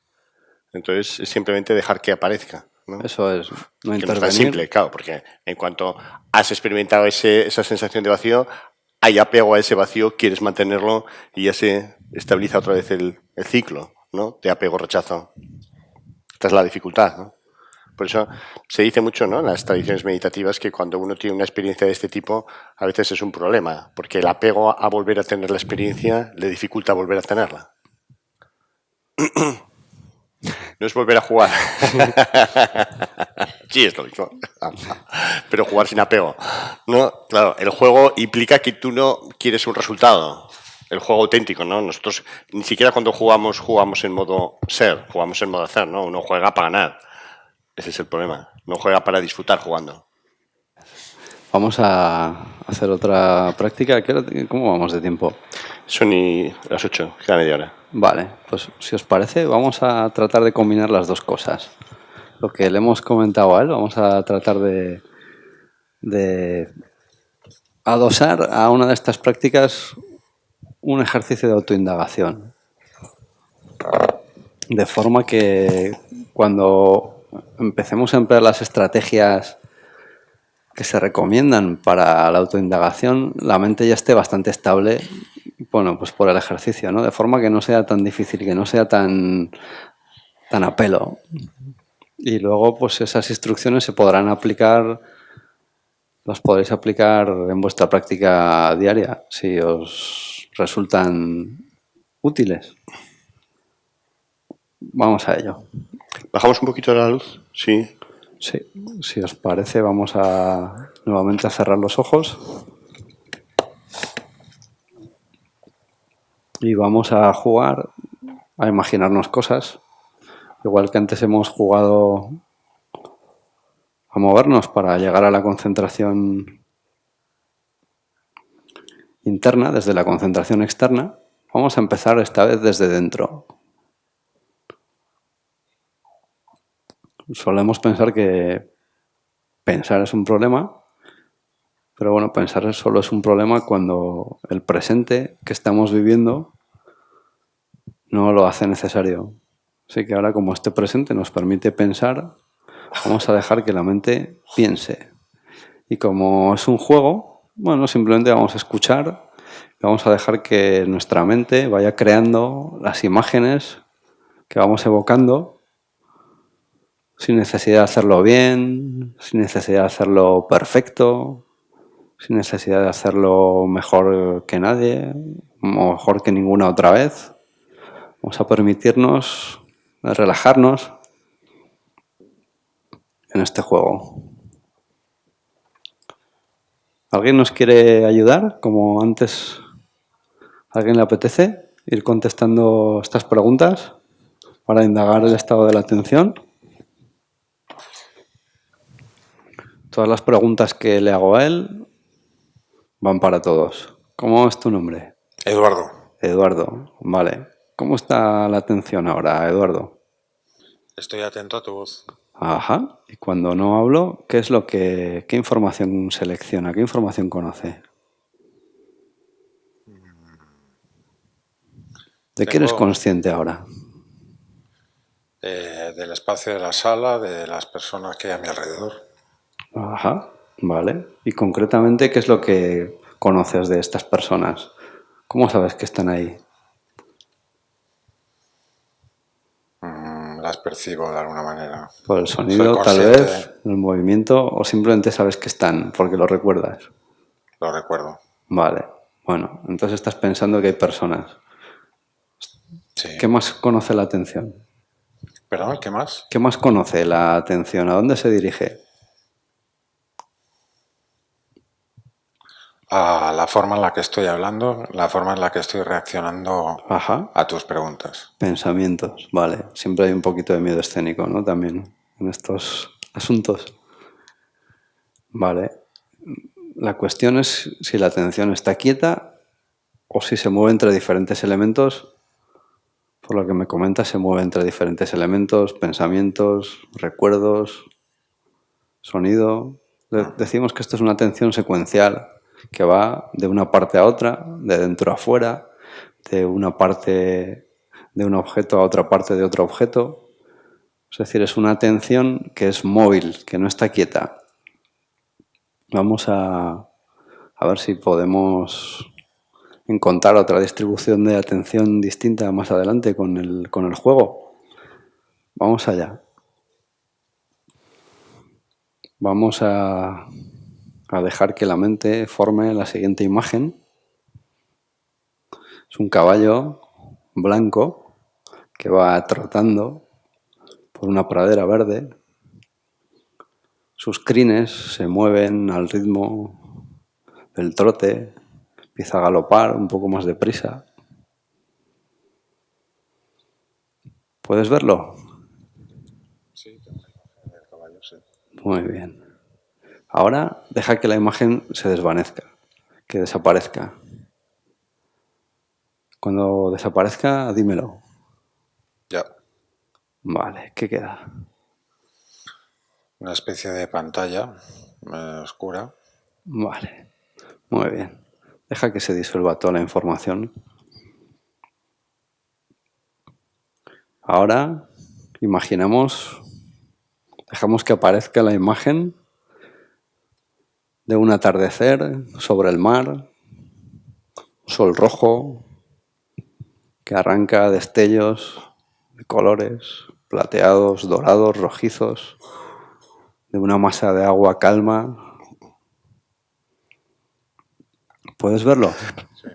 Entonces, es simplemente dejar que aparezca, ¿no? Eso es, no intervenir. Que no es tan simple, claro, porque en cuanto has experimentado esa sensación de vacío, hay apego a ese vacío, quieres mantenerlo y ya se estabiliza otra vez el ciclo, ¿no? De apego-rechazo. Esta es la dificultad, ¿no? Por eso se dice mucho, ¿no? En las tradiciones meditativas que cuando uno tiene una experiencia de este tipo, a veces es un problema, porque el apego a volver a tener la experiencia le dificulta volver a tenerla. No es volver a jugar. Sí, es lo mismo. Pero jugar sin apego. No, claro, el juego implica que tú no quieres un resultado. El juego auténtico, ¿no? Nosotros ni siquiera cuando jugamos en modo ser, jugamos en modo hacer, ¿no? Uno juega para ganar. Ese es el problema. No juega para disfrutar jugando. Vamos a hacer otra práctica. ¿Cómo vamos de tiempo? Son las 8, queda media hora. Vale, pues si os parece, vamos a tratar de combinar las dos cosas. lo que le hemos comentado a él, vamos a tratar de adosar a una de estas prácticas un ejercicio de autoindagación. De forma que cuando empecemos a emplear las estrategias que se recomiendan para la autoindagación, la mente ya esté bastante estable, bueno, pues por el ejercicio, ¿no? De forma que no sea tan difícil, que no sea tan a pelo. Y luego, pues esas instrucciones se podrán aplicar, las podréis aplicar en vuestra práctica diaria, si os resultan útiles. Vamos a ello. ¿Bajamos un poquito la luz? Sí. Sí, si os parece, vamos a nuevamente a cerrar los ojos y vamos a jugar a imaginarnos cosas, igual que antes hemos jugado a movernos para llegar a la concentración interna, desde la concentración externa. Vamos a empezar esta vez desde dentro. Solemos pensar que pensar es un problema, pero bueno, pensar solo es un problema cuando el presente que estamos viviendo no lo hace necesario. Así que ahora, como este presente nos permite pensar, vamos a dejar que la mente piense. Y como es un juego, bueno, simplemente vamos a escuchar, vamos a dejar que nuestra mente vaya creando las imágenes que vamos evocando, sin necesidad de hacerlo bien, sin necesidad de hacerlo perfecto, sin necesidad de hacerlo mejor que nadie, o mejor que ninguna otra vez. Vamos a permitirnos relajarnos en este juego. ¿Alguien nos quiere ayudar? Como antes, ¿a alguien le apetece ir contestando estas preguntas para indagar el estado de la atención? Todas las preguntas que le hago a él van para todos. ¿Cómo es tu nombre? Eduardo. Eduardo, vale. ¿Cómo está la atención ahora, Eduardo? Estoy atento a tu voz. Ajá. Y cuando no hablo, ¿qué información selecciona? ¿Qué información conoce? ¿De qué eres consciente ahora? Del espacio de la sala, de las personas que hay a mi alrededor. Ajá, vale. Y concretamente, ¿qué es lo que conoces de estas personas? ¿Cómo sabes que están ahí? Las percibo de alguna manera. Por el sonido, tal vez, el movimiento, o simplemente sabes que están porque lo recuerdas. Lo recuerdo. Vale, bueno, entonces estás pensando que hay personas. Sí. ¿Qué más conoce la atención? ¿Perdón? ¿Qué más? ¿Qué más conoce la atención? ¿A dónde se dirige? A la forma en la que estoy hablando, la forma en la que estoy reaccionando a tus preguntas. Pensamientos, vale. Siempre hay un poquito de miedo escénico, ¿no? También en estos asuntos. Vale. La cuestión es si la atención está quieta o si se mueve entre diferentes elementos. Por lo que me comentas, se mueve entre diferentes elementos, pensamientos, recuerdos, sonido. Decimos que esto es una atención secuencial que va de una parte a otra, de dentro a fuera, de una parte de un objeto a otra parte de otro objeto. Es decir, es una atención que es móvil, que no está quieta. Vamos a ver si podemos encontrar otra distribución de atención distinta más adelante con el juego. Vamos allá. Vamos a dejar que la mente forme la siguiente imagen. Es un caballo blanco que va trotando por una pradera verde. Sus crines se mueven al ritmo del trote. Empieza a galopar un poco más deprisa. ¿Puedes verlo? Sí, tengo la imagen del caballo, sí. Muy bien. Ahora deja que la imagen se desvanezca, que desaparezca. Cuando desaparezca, dímelo. Ya. Vale, ¿qué queda? una especie de pantalla oscura. Vale, muy bien. Deja que se disuelva toda la información. Ahora imaginamos, dejamos que aparezca la imagen de un atardecer sobre el mar, sol rojo que arranca destellos de colores plateados, dorados, rojizos, de una masa de agua calma. ¿Puedes verlo? Sí.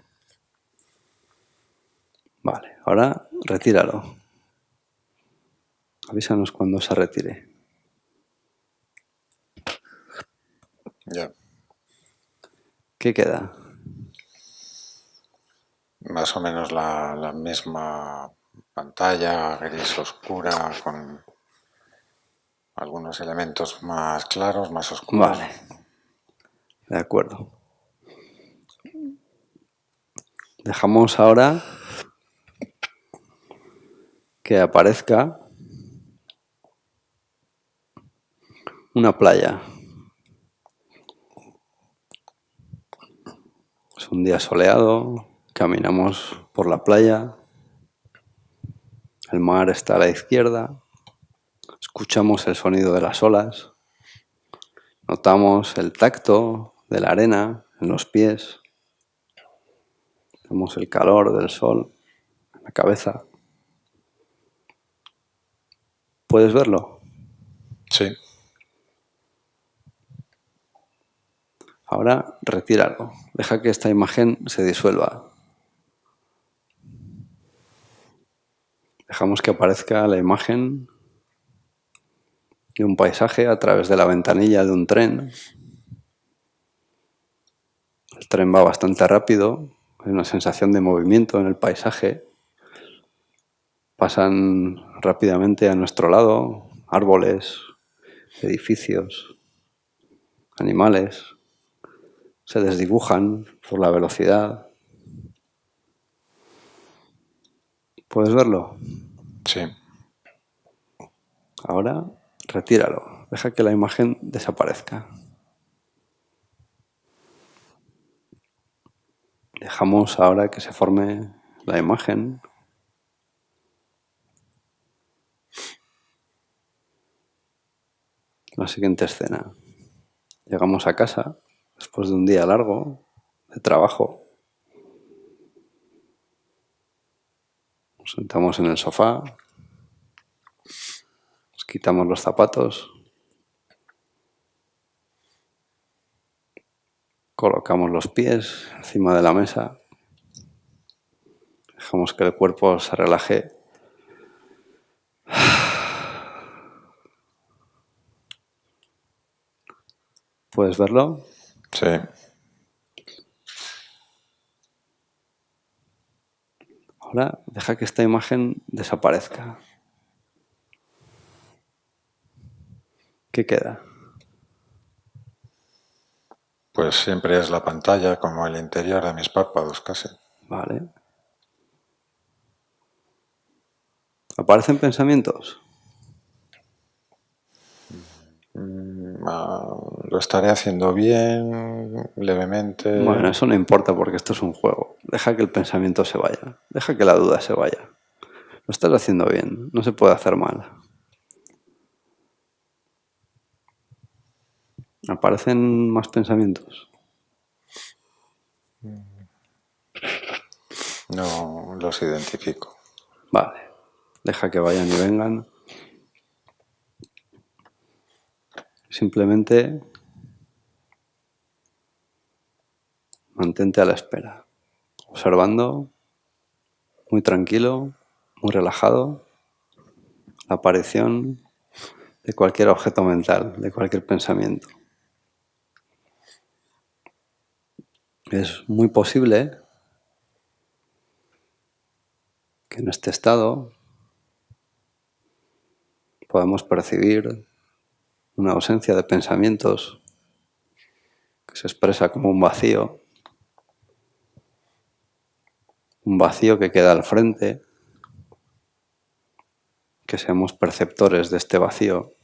Vale, ahora retíralo. Avísanos cuando se retire. Ya. ¿Qué queda? Más o menos la misma pantalla gris oscura con algunos elementos más claros, más oscuros. Vale, de acuerdo. Dejamos ahora que aparezca una playa. Es un día soleado, caminamos por la playa, el mar está a la izquierda, escuchamos el sonido de las olas, notamos el tacto de la arena en los pies, notamos el calor del sol en la cabeza. ¿Puedes verlo? Sí. Ahora retíralo. Deja que esta imagen se disuelva. Dejamos que aparezca la imagen de un paisaje a través de la ventanilla de un tren. El tren va bastante rápido. Hay una sensación de movimiento en el paisaje. Pasan rápidamente a nuestro lado árboles, edificios, animales. Se desdibujan por la velocidad. ¿Puedes verlo? Sí. Ahora retíralo. Deja que la imagen desaparezca. Dejamos ahora que se forme la imagen. La siguiente escena. Llegamos a casa después de un día largo de trabajo. Nos sentamos en el sofá, nos quitamos los zapatos, colocamos los pies encima de la mesa, dejamos que el cuerpo se relaje. ¿Puedes verlo? Sí. Ahora deja que esta imagen desaparezca. ¿Qué queda? Pues siempre es la pantalla como el interior de mis párpados casi. Vale. ¿Aparecen pensamientos? Lo estaré haciendo bien, levemente. Bueno, eso no importa porque esto es un juego. Deja que el pensamiento se vaya. Deja que la duda se vaya. Lo estás haciendo bien. No se puede hacer mal. ¿Aparecen más pensamientos? No los identifico. Vale. Deja que vayan y vengan. Simplemente mantente a la espera, observando, muy tranquilo, muy relajado, la aparición de cualquier objeto mental, de cualquier pensamiento. Es muy posible que en este estado podamos percibir una ausencia de pensamientos que se expresa como un vacío que queda al frente, que seamos perceptores de este vacío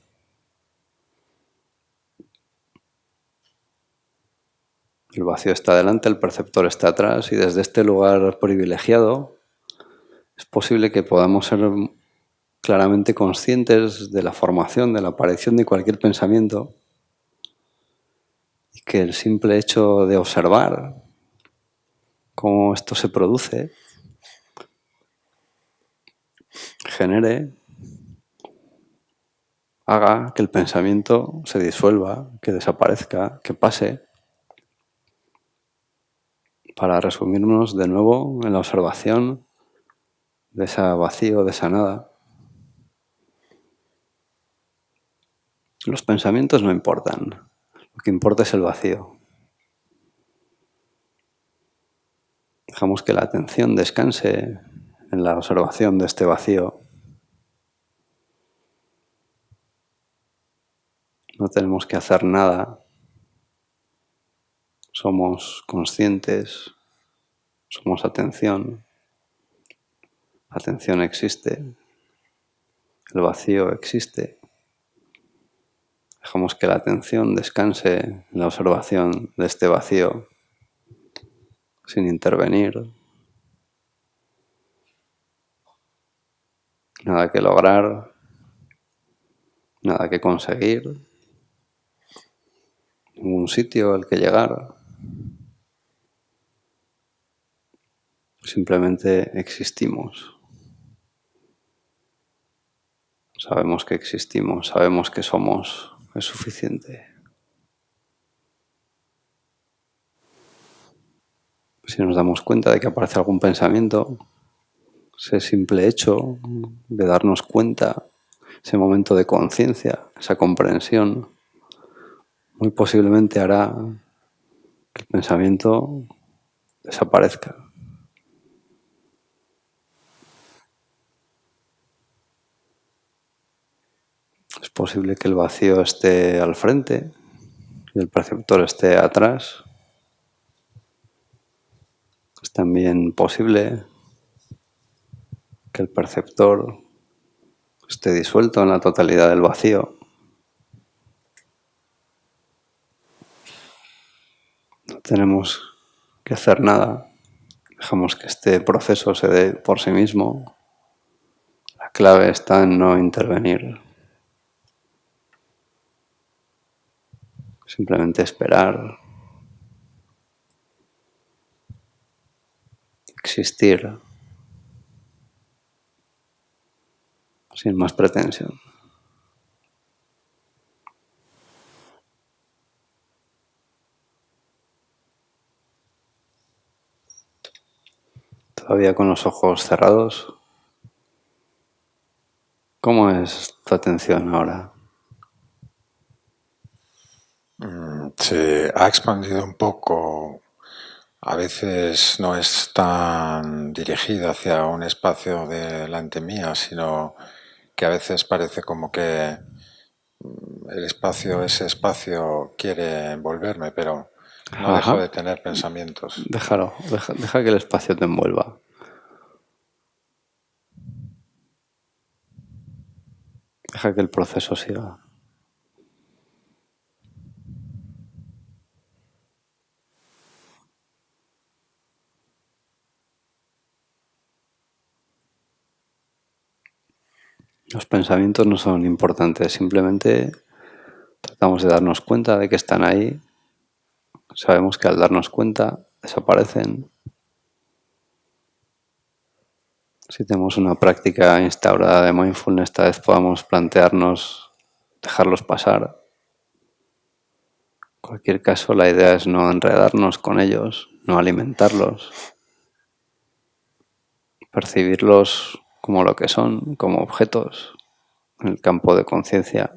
El vacío está delante, el perceptor está atrás, y desde este lugar privilegiado es posible que podamos ser claramente conscientes de la formación, de la aparición de cualquier pensamiento, y que el simple hecho de observar cómo esto se produce haga que el pensamiento se disuelva, que desaparezca, que pase, para resumirnos de nuevo en la observación de ese vacío, de esa nada. Los pensamientos no importan, lo que importa es el vacío. Dejamos que la atención descanse en la observación de este vacío. No tenemos que hacer nada. Somos conscientes, somos atención. La atención existe, el vacío existe. Dejamos que la atención descanse en la observación de este vacío, sin intervenir. Nada que lograr, nada que conseguir, ningún sitio al que llegar. Simplemente existimos. Sabemos que existimos, sabemos que somos, es suficiente. Si nos damos cuenta de que aparece algún pensamiento, ese simple hecho de darnos cuenta, ese momento de conciencia, esa comprensión, muy posiblemente hará que el pensamiento desaparezca. Es posible que el vacío esté al frente y el perceptor esté atrás. Es también posible que el perceptor esté disuelto en la totalidad del vacío. No tenemos que hacer nada. Dejamos que este proceso se dé por sí mismo. La clave está en no intervenir. Simplemente esperar. Existir. Sin más pretensión. Todavía con los ojos cerrados. ¿Cómo es tu atención ahora? Se ha expandido un poco. A veces no es tan dirigida hacia un espacio delante mía, sino que a veces parece como que ese espacio quiere envolverme, pero no dejo de tener pensamientos. Deja que el espacio te envuelva. Deja que el proceso siga. Los pensamientos no son importantes, simplemente tratamos de darnos cuenta de que están ahí. Sabemos que al darnos cuenta desaparecen. Si tenemos una práctica instaurada de mindfulness, esta vez podamos plantearnos dejarlos pasar. En cualquier caso, la idea es no enredarnos con ellos, no alimentarlos, percibirlos como lo que son, como objetos en el campo de conciencia.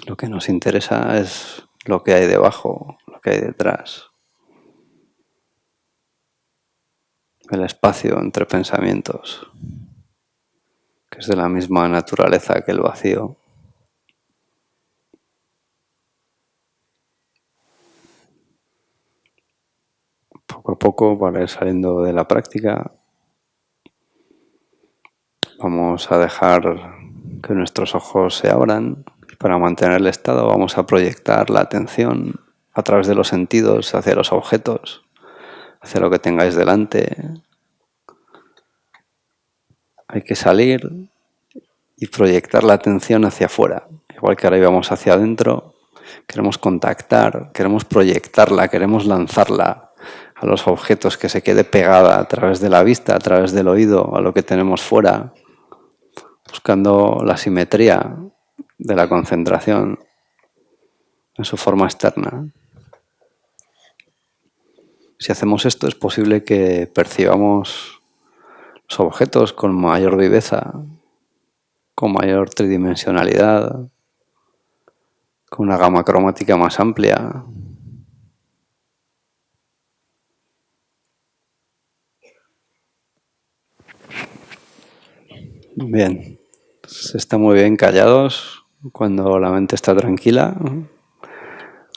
Lo que nos interesa es lo que hay debajo, lo que hay detrás. El espacio entre pensamientos, que es de la misma naturaleza que el vacío. Poco a poco, para ir saliendo de la práctica, vamos a dejar que nuestros ojos se abran. Para mantener el estado vamos a proyectar la atención a través de los sentidos hacia los objetos, hacia lo que tengáis delante. Hay que salir y proyectar la atención hacia afuera. Igual que ahora íbamos hacia adentro, queremos contactar, queremos proyectarla, queremos lanzarla a los objetos, que se quede pegada a través de la vista, a través del oído, a lo que tenemos fuera, buscando la simetría de la concentración en su forma externa. Si hacemos esto, es posible que percibamos los objetos con mayor viveza, con mayor tridimensionalidad, con una gama cromática más amplia. Bien, se está muy bien callados cuando la mente está tranquila.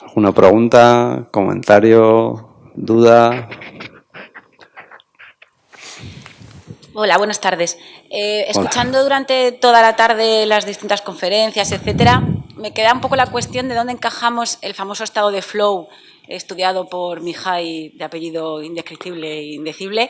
¿Alguna pregunta, comentario, duda? Hola, buenas tardes. Escuchando durante toda la tarde las distintas conferencias, etcétera, me queda un poco la cuestión de dónde encajamos el famoso estado de flow estudiado por Mihai, de apellido indescriptible e indecible.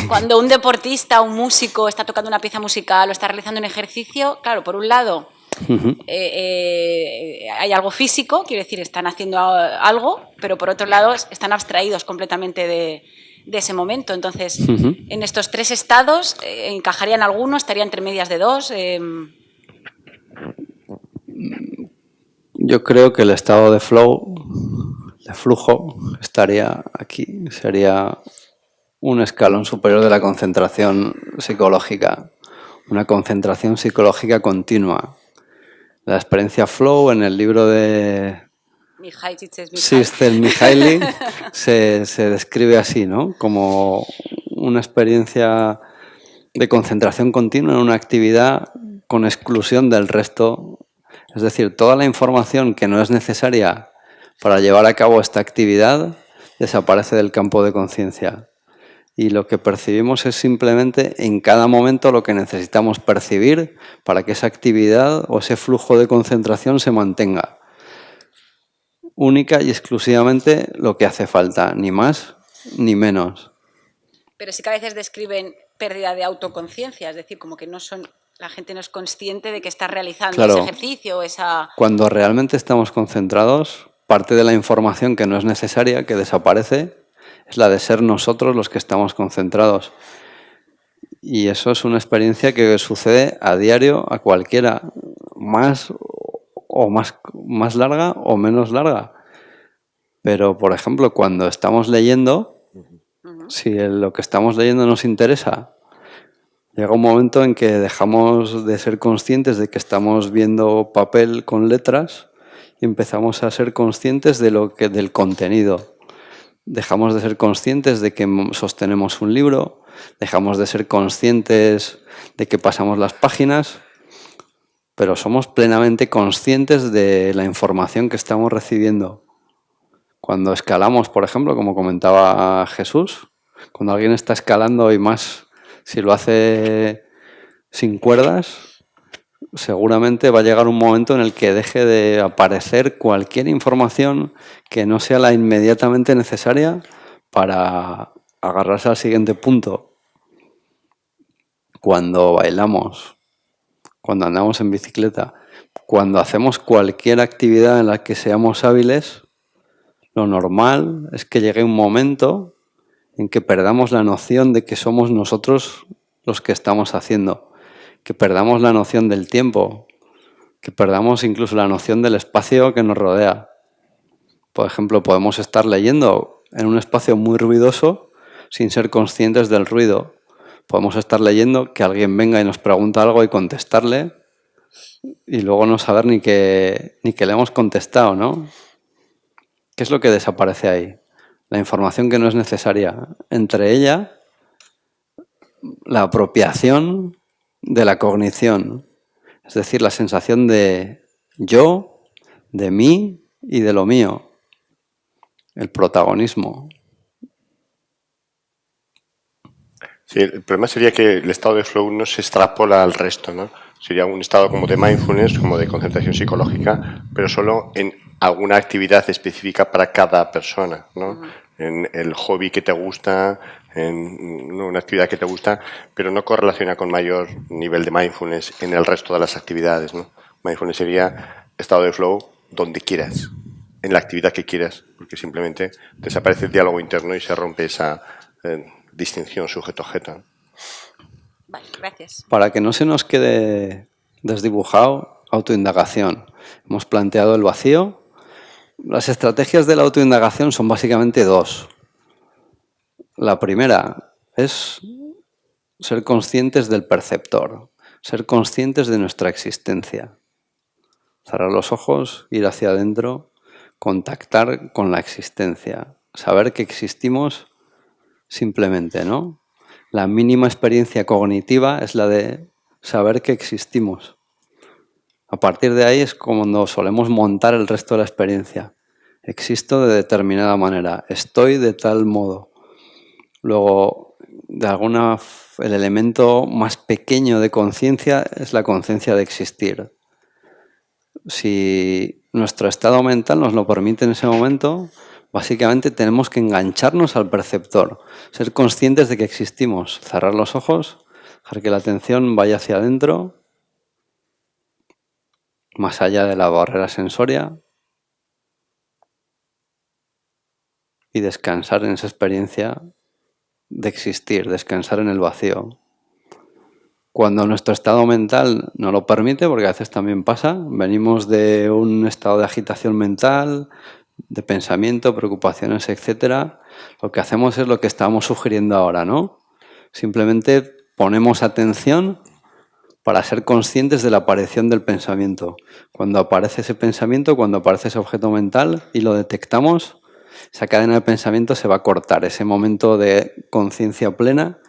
Cuando un deportista, un músico está tocando una pieza musical o está realizando un ejercicio, claro, por un lado hay algo físico, quiero decir, están haciendo algo, pero por otro lado están abstraídos completamente de ese momento. Entonces, en estos tres estados, ¿encajarían alguno? ¿Estaría entre medias de dos? Yo creo que el estado de flow, de flujo, estaría aquí. Sería un escalón superior de la concentración psicológica. Una concentración psicológica continua. La experiencia flow en el libro de Csikszentmihalyi se describe así, ¿no? Como una experiencia de concentración continua en una actividad con exclusión del resto. Es decir, toda la información que no es necesaria para llevar a cabo esta actividad desaparece del campo de conciencia. Y lo que percibimos es simplemente en cada momento lo que necesitamos percibir para que esa actividad o ese flujo de concentración se mantenga. Única y exclusivamente lo que hace falta, ni más ni menos. Pero sí que a veces describen pérdida de autoconciencia, es decir, como que no son, la gente no es consciente de que está realizando ese ejercicio, esa... Cuando realmente estamos concentrados, parte de la información que no es necesaria, que desaparece, es la de ser nosotros los que estamos concentrados. Y eso es una experiencia que sucede a diario a cualquiera, más larga o menos larga. Pero, por ejemplo, cuando estamos leyendo, si lo que estamos leyendo nos interesa, llega un momento en que dejamos de ser conscientes de que estamos viendo papel con letras y empezamos a ser conscientes del contenido. Dejamos de ser conscientes de que sostenemos un libro, dejamos de ser conscientes de que pasamos las páginas, pero somos plenamente conscientes de la información que estamos recibiendo. Cuando escalamos, por ejemplo, como comentaba Jesús, cuando alguien está escalando y más si lo hace sin cuerdas, seguramente va a llegar un momento en el que deje de aparecer cualquier información que no sea la inmediatamente necesaria para agarrarse al siguiente punto. Cuando bailamos, cuando andamos en bicicleta, cuando hacemos cualquier actividad en la que seamos hábiles, lo normal es que llegue un momento en que perdamos la noción de que somos nosotros los que estamos haciendo, que perdamos la noción del tiempo, que perdamos incluso la noción del espacio que nos rodea. Por ejemplo, podemos estar leyendo en un espacio muy ruidoso sin ser conscientes del ruido. Podemos estar leyendo, que alguien venga y nos pregunta algo y contestarle y luego no saber ni que le hemos contestado, ¿no? ¿Qué es lo que desaparece ahí? La información que no es necesaria. Entre ella, la apropiación de la cognición, es decir, la sensación de yo, de mí y de lo mío, el protagonismo. Sí, el problema sería que el estado de flow no se extrapola al resto, ¿no? Sería un estado como de mindfulness, como de concentración psicológica, pero solo en alguna actividad específica para cada persona, ¿no? En el hobby que te gusta, en una actividad que te gusta, pero no correlaciona con mayor nivel de mindfulness en el resto de las actividades, ¿no? Mindfulness sería estado de flow donde quieras, en la actividad que quieras, porque simplemente desaparece el diálogo interno y se rompe esa distinción sujeto-objeto. Vale, gracias. Para que no se nos quede desdibujado, autoindagación. Hemos planteado el vacío. Las estrategias de la autoindagación son básicamente dos. La primera es ser conscientes del perceptor, ser conscientes de nuestra existencia. Cerrar los ojos, ir hacia adentro, contactar con la existencia, saber que existimos simplemente, ¿no? La mínima experiencia cognitiva es la de saber que existimos. A partir de ahí es cuando solemos montar el resto de la experiencia. Existo de determinada manera, estoy de tal modo. Luego, el elemento más pequeño de conciencia es la conciencia de existir. Si nuestro estado mental nos lo permite en ese momento, básicamente tenemos que engancharnos al perceptor, ser conscientes de que existimos, cerrar los ojos, dejar que la atención vaya hacia adentro, más allá de la barrera sensoria, y descansar en esa experiencia de existir, descansar en el vacío. Cuando nuestro estado mental no lo permite, porque a veces también pasa, venimos de un estado de agitación mental, de pensamiento, preocupaciones, etcétera, lo que hacemos es lo que estamos sugiriendo ahora, ¿no? Simplemente ponemos atención para ser conscientes de la aparición del pensamiento. Cuando aparece ese pensamiento, cuando aparece ese objeto mental y lo detectamos, esa cadena de pensamiento se va a cortar. Ese momento de conciencia plena,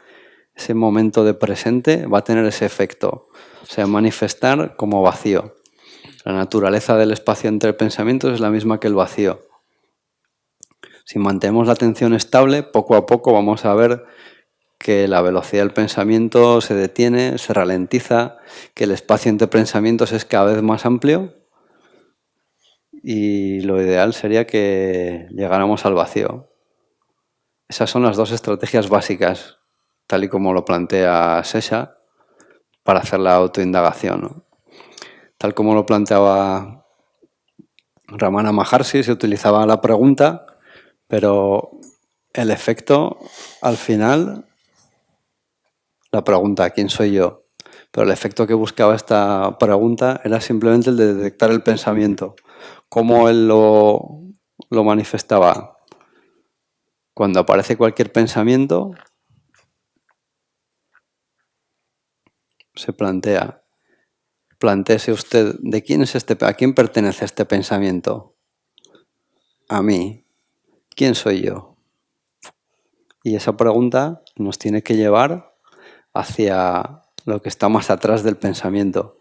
ese momento de presente va a tener ese efecto. O sea, manifestar como vacío. La naturaleza del espacio entre pensamientos es la misma que el vacío. Si mantenemos la atención estable, poco a poco vamos a ver que la velocidad del pensamiento se detiene, se ralentiza, que el espacio entre pensamientos es cada vez más amplio y lo ideal sería que llegáramos al vacío. Esas son las dos estrategias básicas, tal y como lo plantea Sesha, para hacer la autoindagación, ¿no? Tal como lo planteaba Ramana Maharshi, se utilizaba la pregunta, pero el efecto, al final, la pregunta, ¿quién soy yo? Pero el efecto que buscaba esta pregunta era simplemente el de detectar el pensamiento. ¿Cómo él lo manifestaba? Cuando aparece cualquier pensamiento, se plantéese usted, ¿de quién es a quién pertenece este pensamiento? A mí. ¿Quién soy yo? Y esa pregunta nos tiene que llevar hacia lo que está más atrás del pensamiento.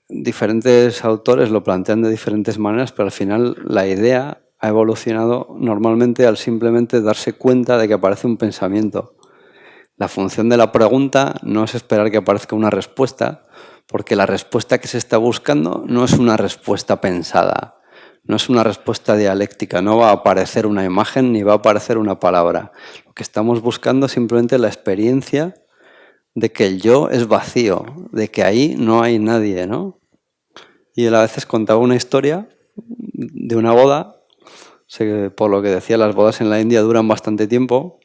Diferentes autores lo plantean de diferentes maneras, pero al final la idea ha evolucionado normalmente al simplemente darse cuenta de que aparece un pensamiento. La función de la pregunta no es esperar que aparezca una respuesta, porque la respuesta que se está buscando no es una respuesta pensada, no es una respuesta dialéctica, no va a aparecer una imagen ni va a aparecer una palabra. Lo que estamos buscando es simplemente la experiencia de que el yo es vacío, de que ahí no hay nadie, ¿no? Y él a veces contaba una historia de una boda, por lo que decía, las bodas en la India duran bastante tiempo.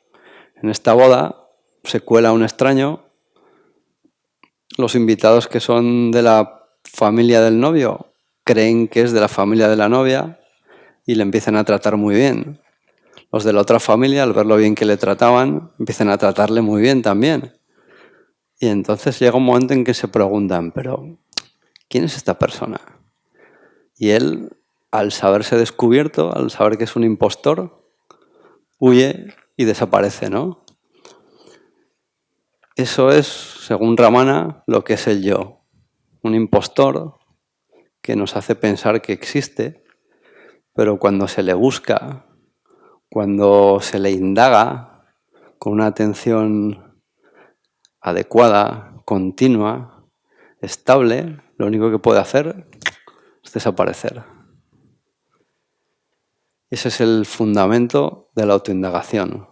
En esta boda se cuela un extraño, los invitados que son de la familia del novio creen que es de la familia de la novia y le empiezan a tratar muy bien. Los de la otra familia, al ver lo bien que le trataban, empiezan a tratarle muy bien también. Y entonces llega un momento en que se preguntan, pero ¿quién es esta persona? Y él, al saberse descubierto, al saber que es un impostor, huye y desaparece, ¿no? Eso es, según Ramana, lo que es el yo. Un impostor que nos hace pensar que existe, pero cuando se le busca, cuando se le indaga con una atención adecuada, continua, estable, lo único que puede hacer es desaparecer. Ese es el fundamento de la autoindagación.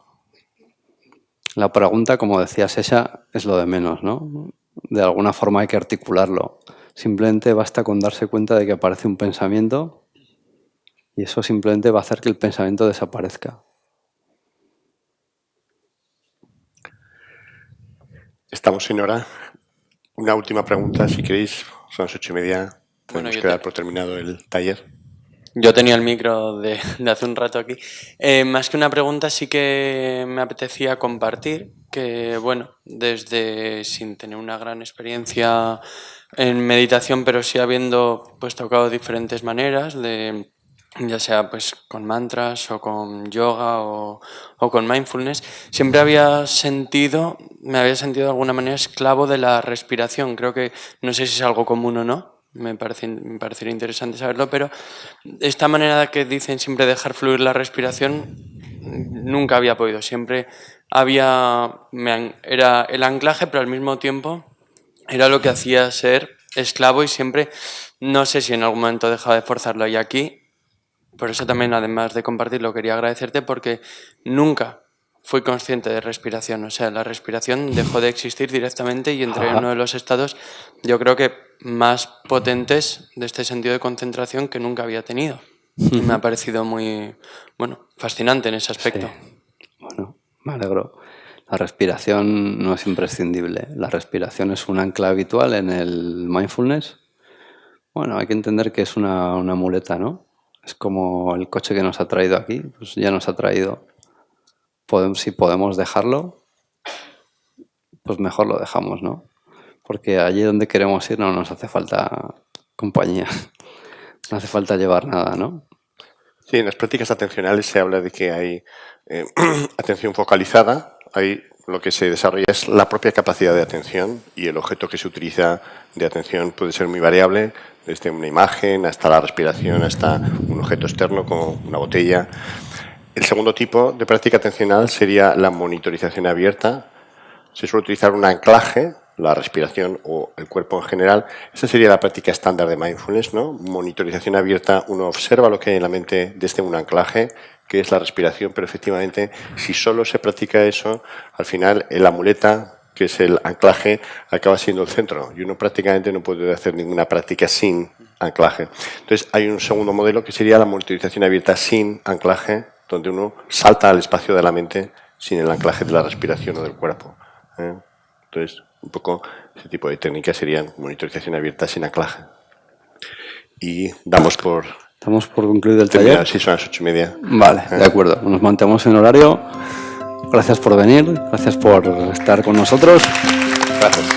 La pregunta, como decía Sesha, es lo de menos, ¿no? De alguna forma hay que articularlo. Simplemente basta con darse cuenta de que aparece un pensamiento y eso simplemente va a hacer que el pensamiento desaparezca. Estamos sin hora. Una última pregunta, si queréis. Son las 8:30. Tenemos que dar por terminado el taller. Yo tenía el micro de hace un rato aquí. Más que una pregunta, sí que me apetecía compartir que, bueno, desde sin tener una gran experiencia en meditación, pero sí habiendo pues tocado diferentes maneras de, ya sea pues con mantras o con yoga o con mindfulness, siempre me había sentido de alguna manera esclavo de la respiración. Creo que, no sé si es algo común o no, me parecería interesante saberlo, pero esta manera que dicen siempre dejar fluir la respiración, nunca había podido. Siempre era el anclaje, pero al mismo tiempo era lo que hacía ser esclavo y siempre, no sé si en algún momento dejaba de forzarlo. Y aquí, por eso también, además de compartirlo, quería agradecerte porque nunca fui consciente de respiración. O sea, la respiración dejó de existir directamente y entré en uno de los estados, yo creo que más potentes de este sentido de concentración que nunca había tenido. Y me ha parecido muy, fascinante en ese aspecto. Sí. Bueno, me alegro. La respiración no es imprescindible. La respiración es un ancla habitual en el mindfulness. Bueno, hay que entender que es una muleta, ¿no? Es como el coche que nos ha traído aquí, pues ya nos ha traído. Si podemos dejarlo, pues mejor lo dejamos, ¿no? Porque allí donde queremos ir no nos hace falta compañía, no hace falta llevar nada, ¿no? Sí, en las prácticas atencionales se habla de que hay atención focalizada, lo que se desarrolla es la propia capacidad de atención y el objeto que se utiliza de atención puede ser muy variable, desde una imagen hasta la respiración, hasta un objeto externo como una botella. El segundo tipo de práctica atencional sería la monitorización abierta. Se suele utilizar un anclaje, la respiración o el cuerpo en general. Esa sería la práctica estándar de mindfulness, ¿no? Monitorización abierta, uno observa lo que hay en la mente desde un anclaje, que es la respiración, pero efectivamente, si solo se practica eso, al final la muleta, que es el anclaje, acaba siendo el centro. Y uno prácticamente no puede hacer ninguna práctica sin anclaje. Entonces, hay un segundo modelo que sería la monitorización abierta sin anclaje, donde uno salta al espacio de la mente sin el anclaje de la respiración o del cuerpo. Entonces, un poco ese tipo de técnicas serían monitorización abierta sin anclaje. Y damos por concluido el taller. Sí, son las 8:30. Vale, de acuerdo. Nos mantenemos en horario. Gracias por venir, gracias por estar con nosotros. Gracias.